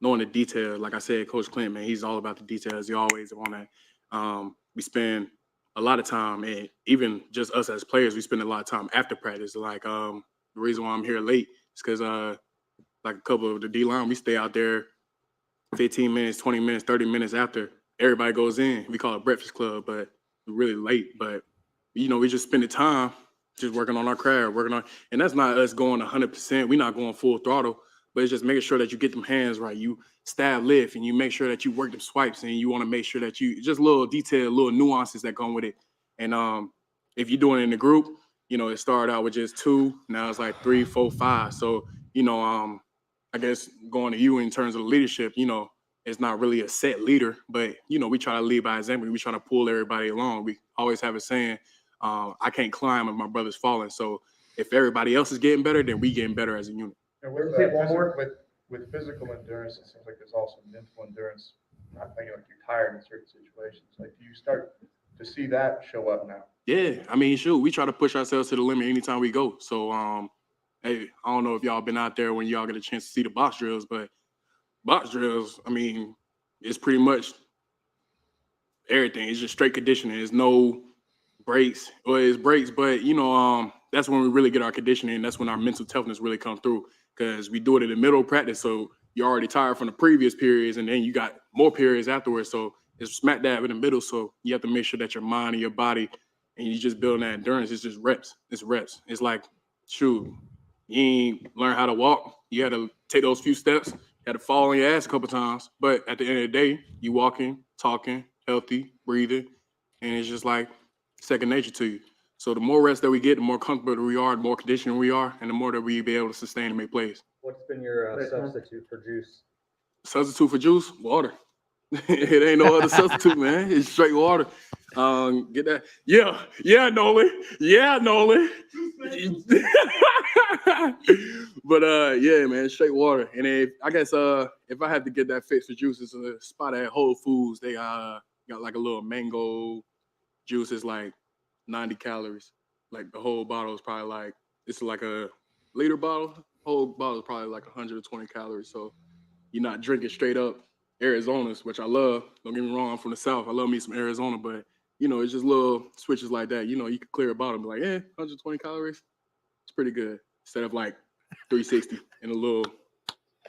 knowing the details. Like I said, Coach Clint, man, he's all about the details. He always on that. We spend a lot of time, and even just us as players, we spend a lot of time after practice. Like the reason why I'm here late is because like a couple of the D-line, we stay out there 15 minutes, 20 minutes, 30 minutes after everybody goes in. We call it Breakfast Club, but we're really late. But, we just spend the time just working on our craft, and that's not us going 100%. We're not going full throttle, but it's just making sure that you get them hands right. You stab lift, and you make sure that you work them swipes, and you want to make sure that you just little detail, little nuances that go with it. And if you're doing it in the group, it started out with just 2, now it's like 3, 4, 5. So, I guess going to you in terms of leadership, it's not really a set leader, but, we try to lead by example. We try to pull everybody along. We always have a saying, I can't climb if my brother's falling. So if everybody else is getting better, then we getting better as a unit. With physical endurance, it seems like there's also mental endurance. Not thinking like you're tired in certain situations. Like, do you start to see that show up now. Yeah, I mean, shoot, we try to push ourselves to the limit anytime we go. So, hey, I don't know if y'all been out there when y'all get a chance to see the box drills, but box drills, I mean, it's pretty much everything. It's just straight conditioning. There's no breaks. Well, it's breaks, but that's when we really get our conditioning. That's when our mental toughness really comes through because we do it in the middle of practice. So you're already tired from the previous periods, and then you got more periods afterwards. So it's smack dab in the middle. So you have to make sure that your mind and your body, and you just building that endurance. It's just reps. It's reps. It's like, shoot, you ain't learn how to walk. You had to take those few steps. You had to fall on your ass a couple times. But at the end of the day, you walking, talking, healthy, breathing, and it's just like second nature to you. So the more rest that we get, the more comfortable we are, the more conditioned we are, and the more that we be able to sustain and make plays. What's been your substitute for juice? Substitute for juice? Water. It ain't no other substitute, man. It's straight water. Get that. Yeah, Nolan. Yeah, Nolan. But yeah, man, straight water. And if I had to get that fix for juice, it's a spot at Whole Foods. They got like a little mango juice. Is like 90 calories. Like the whole bottle is probably like, it's like a liter bottle. Whole bottle is probably like 120 calories. So you're not drinking straight up Arizona's, which I love. Don't get me wrong, I'm from the South. I love me some Arizona, but it's just little switches like that. You can clear a bottle and be like, 120 calories. It's pretty good. Instead of like 360 in a little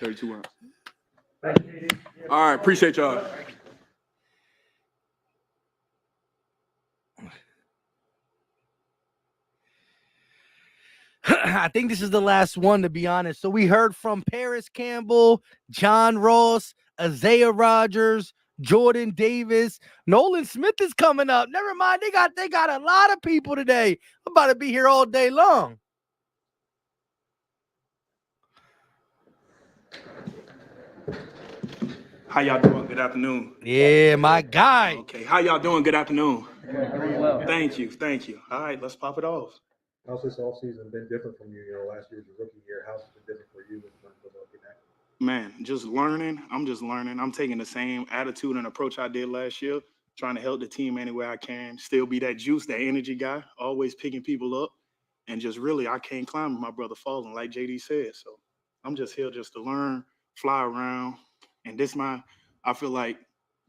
32 ounce. All right, appreciate y'all. I think this is the last one, to be honest. So we heard from Paris Campbell, John Ross, Isaiah Rodgers, Jordan Davis. Nolan Smith is coming up. Never mind, they got a lot of people today. I'm about to be here all day long. How y'all doing? Good afternoon. Yeah, my guy. Okay, how y'all doing? Good afternoon. Doing well. Thank you. All right, let's pop it off. How's this offseason been different from you? Last year's your rookie year. How's it been different for you in terms of looking at? Man, just learning. I'm just learning. I'm taking the same attitude and approach I did last year, trying to help the team any way I can. Still be that juice, that energy guy, always picking people up. And just really, I can't climb with my brother falling, like JD said. So I'm just here just to learn, fly around. And I feel like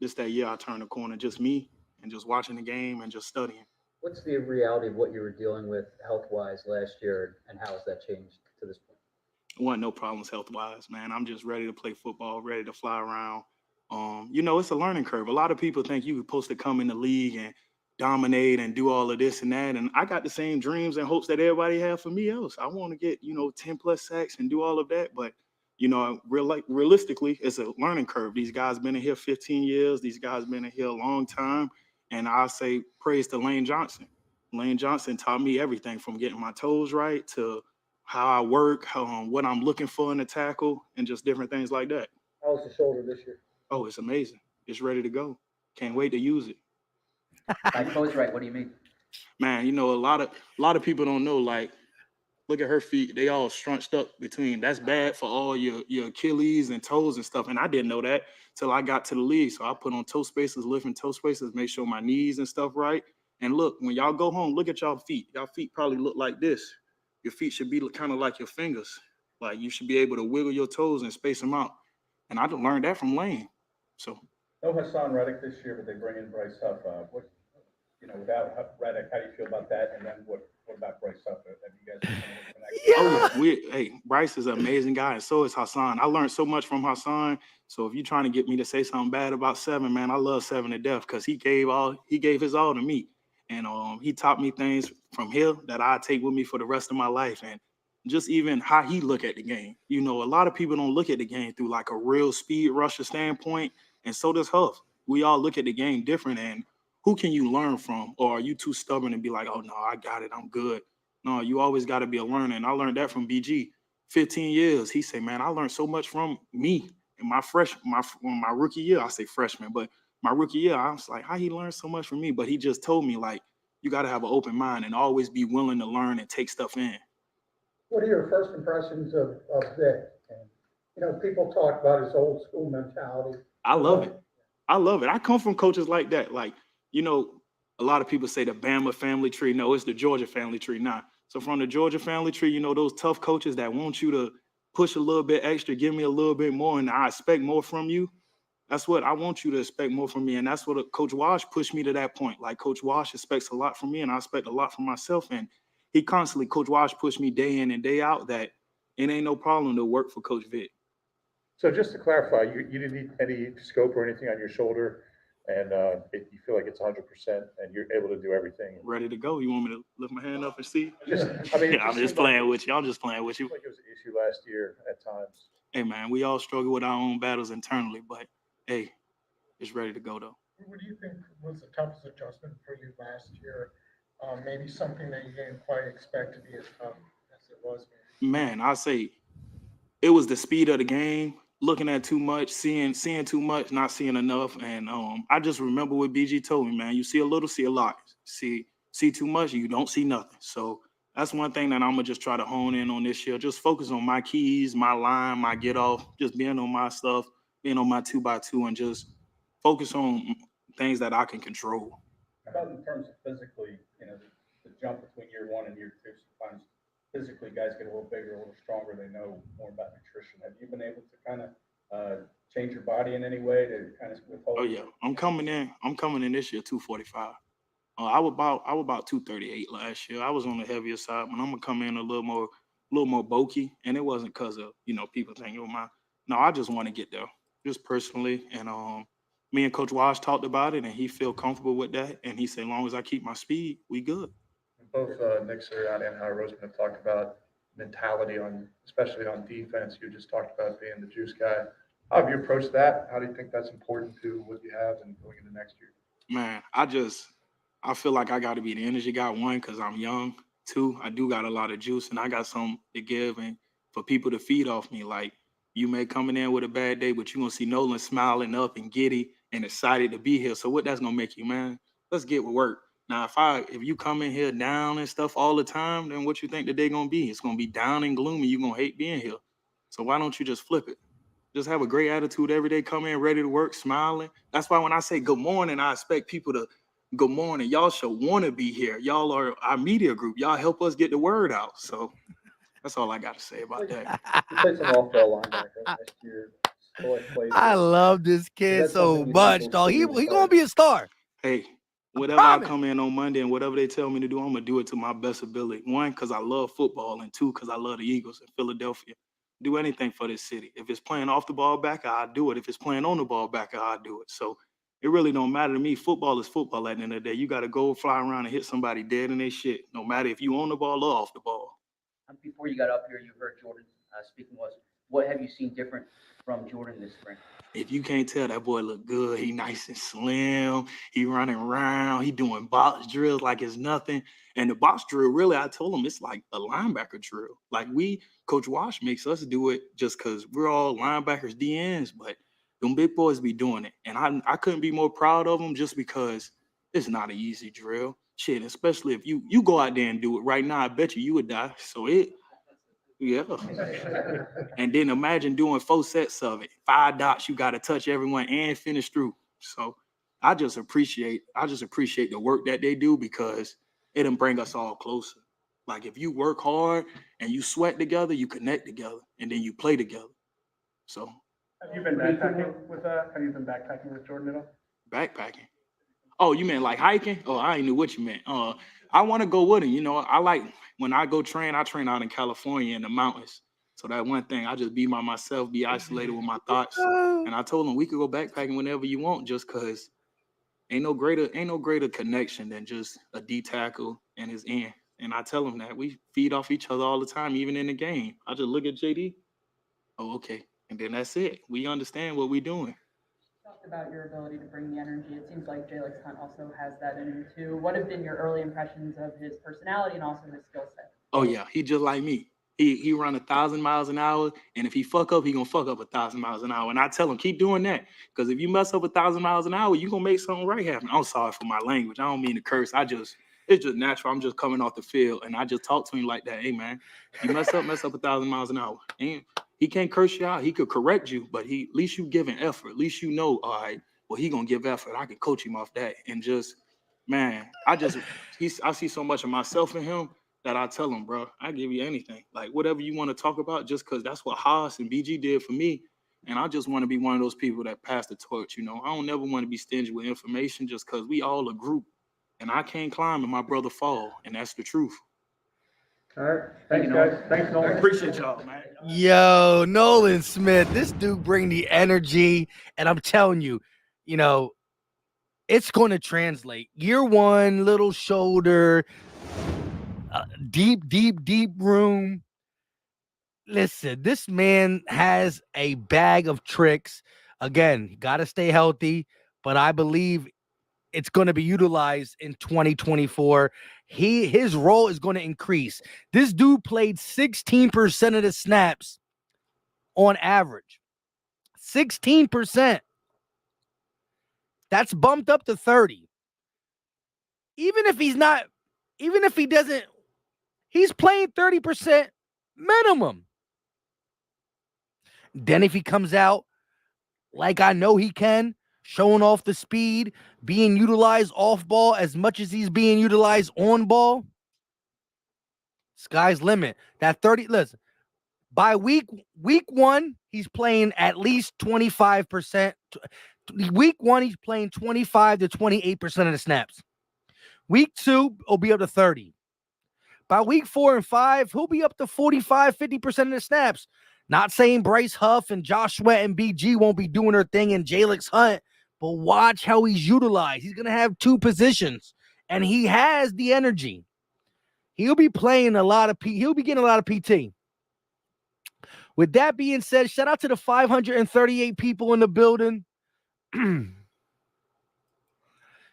this that year I turned the corner, just me and just watching the game and just studying. What's the reality of what you were dealing with health-wise last year, and how has that changed to this point? I want no problems health-wise, man. I'm just ready to play football, ready to fly around. It's a learning curve. A lot of people think you're supposed to come in the league and dominate and do all of this and that. And I got the same dreams and hopes that everybody have for me else. I want to get, 10 plus sacks and do all of that. But, realistically, it's a learning curve. These guys been in here 15 years. These guys been in here a long time. And I say praise to Lane Johnson. Lane Johnson taught me everything from getting my toes right to how I work, what I'm looking for in the tackle, and just different things like that. How's the shoulder this year? Oh, it's amazing. It's ready to go. Can't wait to use it. By toes right, what do you mean? Man, a lot of people don't know, like, look at her feet. They all scrunched up between. That's bad for all your Achilles and toes and stuff. And I didn't know that till I got to the league. So I put on toe spacers, lifting toe spacers, make sure my knees and stuff right. And look, when y'all go home, look at y'all feet. Y'all feet probably look like this. Your feet should be kind of like your fingers. Like you should be able to wiggle your toes and space them out. And I learned that from Lane. So. No Hassan Reddick this year, but they bring in Bryce Huff. Without Reddick, how do you feel about that? And then what about Bryce Huff? Have you guys connected? Hey, Bryce is an amazing guy, and so is Hassan. I learned so much from Hassan. So if you're trying to get me to say something bad about Seven, man, I love Seven to death because he gave his all to me. And he taught me things from here that I take with me for the rest of my life. And just even how he look at the game. A lot of people don't look at the game through like a real speed rusher standpoint. And so does Huff. We all look at the game different. And who can you learn from? Or are you too stubborn and be like, oh, no, I got it. I'm good. No, you always got to be a learner. And I learned that from BG. 15 years. He said, man, I learned so much from me. In my rookie year, I say freshman, but my rookie year, I was like, how he learned so much from me? But he just told me, like, you got to have an open mind and always be willing to learn and take stuff in. What are your first impressions of Vic? And, people talk about his old school mentality. I love it. I come from coaches like that. Like, a lot of people say the Bama family tree. No, it's the Georgia family tree now. So from the Georgia family tree, you know, those tough coaches that want you to push a little bit extra, give me a little bit more, and I expect more from you. That's what I want you to expect more from me. And that's what Coach Wash pushed me to that point. Like Coach Wash expects a lot from me and I expect a lot from myself. And he constantly, Coach Wash pushed me day in and day out that it ain't no problem to work for Coach Vic. So just to clarify, you didn't need any scope or anything on your shoulder, and you feel like it's 100%, and you're able to do everything. Ready to go. You want me to lift my hand up and see? I mean, I'm just playing with you. I'm just playing with you. Like it was an issue last year at times. Hey, man, we all struggle with our own battles internally, but hey, it's ready to go, though. What do you think was the toughest adjustment for you last year? Maybe something that you didn't quite expect to be as tough as it was. Man, I say it was the speed of the game, looking at too much, seeing too much, not seeing enough. And I just remember what BG told me, man, you see a little, see a lot. See too much, you don't see nothing. So that's one thing that I'm gonna just try to hone in on this year. Just focus on my keys, my line, my get off, just being on my stuff, being on my 2x2, and just focus on things that I can control. How about in terms of physically, you know, the jump between year one and year two, sometimes physically guys get a little bigger, a little stronger, they know more about nutrition. Have you been able to kind of change your body in any way to kind of withhold? Oh yeah, I'm coming in this year 245. I was about 238 last year. I was on the heavier side, but I'm gonna come in a little more bulky, and it wasn't because of people think no, I just want to get there, just personally, and me and Coach Wash talked about it, and he feel comfortable with that, and he said, as long as I keep my speed, we good. Both Nick Sirianni and Howard Roseman have talked about mentality especially on defense. You just talked about being the juice guy. How have you approached that? How do you think that's important to what you have and going into next year? Man, I feel like I got to be the energy guy. One, because I'm young. Two, I do got a lot of juice, and I got something to give and for people to feed off me. Like, you may coming in with a bad day, but you're going to see Nolan smiling up and giddy and excited to be here. So what that's going to make you, man? Let's get with work. Now, if you come in here down and stuff all the time, then what you think the day going to be? It's going to be down and gloomy. You're going to hate being here. So why don't you just flip it? Just have a great attitude every day, come in ready to work, smiling. That's why when I say good morning, I expect people to good morning. Y'all should want to be here. Y'all are our media group. Y'all help us get the word out. So that's all I got to say about that. You played some off-ball linebacker last year. I love this kid so much, dog. He gonna be a star. Hey, whatever I come in on Monday and whatever they tell me to do, I'm gonna do it to my best ability. One, because I love football, and two, because I love the Eagles in Philadelphia. Do anything for this city. If it's playing off the ball back, I'll do it. If it's playing on the ball back, I'll do it. So it really don't matter to me. Football is football at the end of the day. You got to go fly around and hit somebody dead in their shit, no matter if you on the ball or off the ball. Before you got up here, you heard Jordan speaking. What have you seen different from Jordan this spring? If you can't tell, that boy look good. He nice and slim. He running around. He doing box drills like it's nothing. And the box drill, really, I told him it's like a linebacker drill. Like Coach Wash makes us do it just because we're all linebackers, DNs, but them big boys be doing it. And I couldn't be more proud of them just because it's not an easy drill. Shit, especially if you go out there and do it right now, I bet you would die. So yeah. And then imagine doing 4 sets of it. 5 dots, you got to touch everyone and finish through. So I just appreciate the work that they do because it'll bring us all closer. Like if you work hard and you sweat together, you connect together, and then you play together. So have you been backpacking with Jordan at all? Backpacking? Oh, you meant like hiking? Oh, I ain't knew what you meant. I want to go with him. I like when I go train, I train out in California in the mountains. So that one thing, I just be by myself, be isolated with my thoughts. And I told him we could go backpacking whenever you want, just cause ain't no greater connection than just a D tackle and his end. And I tell him that we feed off each other all the time, even in the game. I just look at JD. Oh, okay. And then that's it. We understand what we're doing. Talked about your ability to bring the energy. It seems like Jalen Hunt also has that in him too. What have been your early impressions of his personality and also his skill set? Oh yeah, he just like me. He run 1,000 miles an hour, and if he fuck up, he gonna fuck up 1,000 miles an hour. And I tell him keep doing that, because if you mess up 1,000 miles an hour, you gonna make something right happen. I'm sorry for my language. I don't mean to curse. It's just natural. I'm just coming off the field, and I just talk to him like that. Hey man, you mess up 1,000 miles an hour. And he can't curse you out. He could correct you, but at least you giving effort. At least you know, all right, well, he gonna give effort. I can coach him off that. And just man, I see so much of myself in him that I tell him, bro, I give you anything. Like, whatever you want to talk about, just because that's what Haas and BG did for me. And I just want to be one of those people that pass the torch, you know. I don't never want to be stingy with information just because we all a group. And I can't climb and my brother fall. And that's the truth. All right, thanks, guys. Thanks, Nolan. Appreciate y'all, man. Yo, Nolan Smith, this dude bring the energy, and I'm telling you, you know, it's going to translate. Year one, little shoulder, deep room. Listen, this man has a bag of tricks. Again, got to stay healthy, but I believe it's going to be utilized in 2024. His role is going to increase. This dude played 16% of the snaps on average. 16%. That's bumped up to 30. Even if he doesn't, he's playing 30% minimum. Then if he comes out like I know he can, showing off the speed, being utilized off ball as much as he's being utilized on ball, sky's limit. That 30, listen, by week one, he's playing at least 25%. Week one, he's playing 25 to 28% of the snaps. Week two, he'll be up to 30. By week 4 and 5, he'll be up to 45, 50% of the snaps. Not saying Bryce Huff and Josh Sweat and BG won't be doing their thing in Jalix Hunt, but watch how he's utilized. He's going to have 2 positions, and he has the energy. He'll be playing he'll be getting a lot of PT. With that being said, shout out to the 538 people in the building.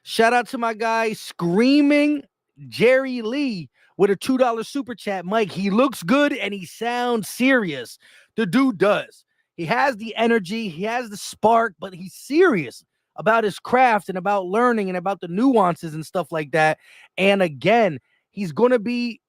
Shout out to my guy, Screaming Jerry Lee, with a $2 super chat. Mike, he looks good and he sounds serious. The dude does. He has the energy, he has the spark, but he's serious about his craft and about learning and about the nuances and stuff like that. And again, he's going to be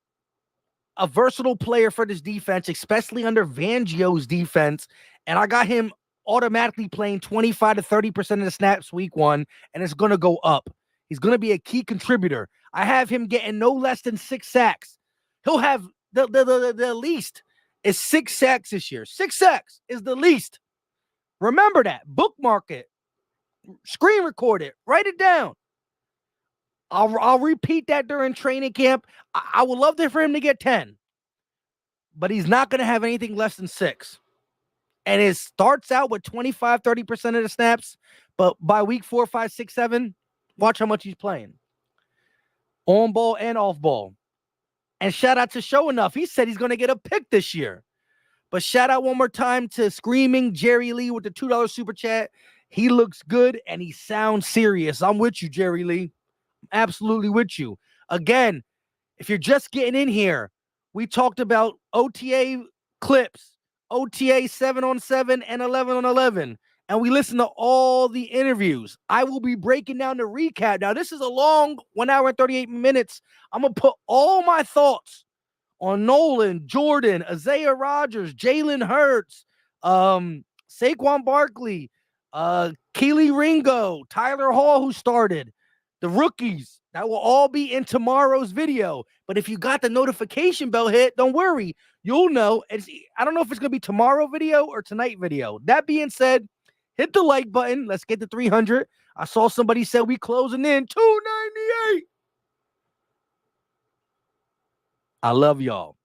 a versatile player for this defense, especially under Fangio's defense. And I got him automatically playing 25 to 30% of the snaps week 1, and it's going to go up. He's going to be a key contributor. I have him getting no less than 6 sacks. He'll have the least is 6 sacks this year. 6 sacks is the least. Remember that. Bookmark it. Screen record it. Write it down. I'll repeat that during training camp. I would love for him to get 10, but he's not going to have anything less than 6. And it starts out with 25, 30% of the snaps, but by week 4, 5, 6, 7, watch how much he's playing. On ball and off ball. And shout out to Show Enough. He said he's going to get a pick this year. But shout out one more time to Screaming Jerry Lee with the $2 super chat. He looks good and he sounds serious. I'm with you, Jerry Lee. Absolutely with you. Again, if you're just getting in here, we talked about OTA clips, OTA 7-on-7 and 11-on-11, and we listened to all the interviews. I will be breaking down the recap. Now, this is a long 1 hour and 38 minutes. I'm going to put all my thoughts on Nolan, Jordan, Isaiah Rodgers, Jalen Hurts, Saquon Barkley, Keely Ringo, Tyler Hall, who started, the rookies. That will all be in tomorrow's video. But if you got the notification bell hit, don't worry. You'll know. I don't know if it's going to be tomorrow video or tonight video. That being said, hit the like button. Let's get to 300. I saw somebody said we closing in 298. I love y'all.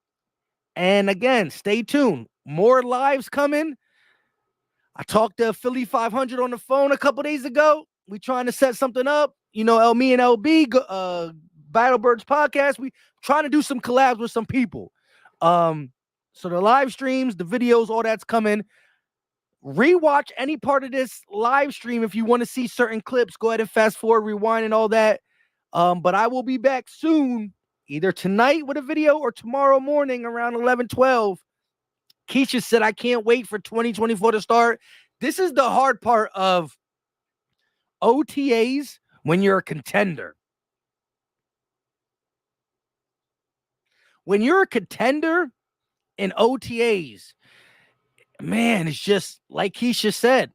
And again, stay tuned. More lives coming. I talked to Philly 500 on the phone a couple days ago. We trying to set something up. You know, me and LB, Battlebirds podcast, we trying to do some collabs with some people. So the live streams, the videos, all that's coming. Rewatch any part of this live stream if you want to see certain clips. Go ahead and fast forward, rewind, and all that. But I will be back soon, either tonight with a video or tomorrow morning around 11, 12. Keisha said, I can't wait for 2024 to start. This is the hard part of OTAs when you're a contender. When you're a contender in OTAs, man, it's just like Keisha said,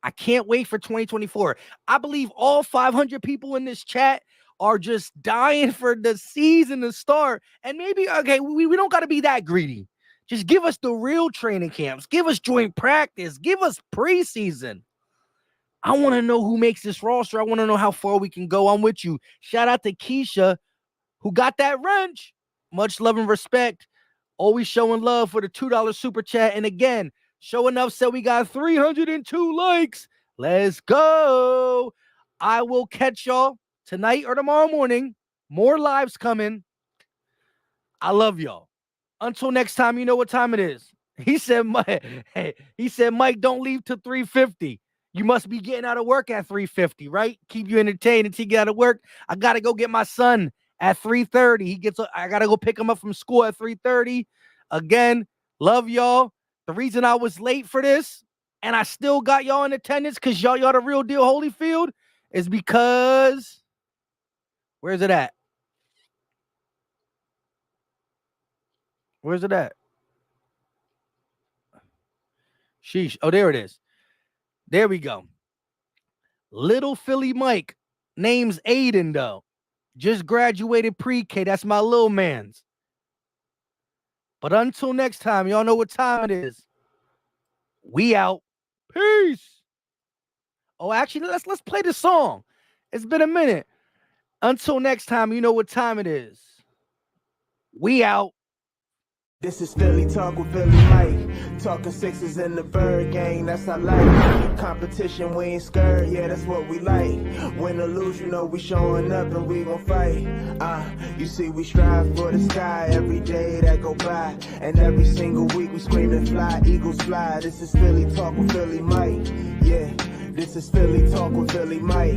I can't wait for 2024. I believe all 500 people in this chat are just dying for the season to start. And maybe, okay, we don't got to be that greedy. Just give us the real training camps. Give us joint practice. Give us preseason. I want to know who makes this roster. I want to know how far we can go. I'm with you. Shout out to Keisha, who got that wrench. Much love and respect. Always showing love for the $2 super chat. And again, Show Enough said we got 302 likes. Let's go. I will catch y'all tonight or tomorrow morning. More lives coming. I love y'all. Until next time, you know what time it is. He said, Mike, don't leave till 3:50. You must be getting out of work at 3:50, right? Keep you entertained until you get out of work. I got to go get my son at 3:30. I got to go pick him up from school at 3:30. Again, love y'all. The reason I was late for this and I still got y'all in attendance because y'all the real deal Holyfield is because, where's it at? Where's it at? Sheesh. Oh, there it is. There we go. Little Philly Mike. Name's Aiden, though. Just graduated pre-K. That's my little man's. But until next time, y'all know what time it is. We out. Peace. Oh, actually, let's play the song. It's been a minute. Until next time, you know what time it is. We out. This is Philly Talk with Philly Mike. Talking Sixers in the Bird Gang, that's I like. Competition, we ain't scared, yeah, that's what we like. Win or lose, you know we showing up and we gon' fight. You see we strive for the sky every day that go by. And every single week we screaming fly, Eagles fly. This is Philly Talk with Philly Mike. Yeah, this is Philly Talk with Philly Mike.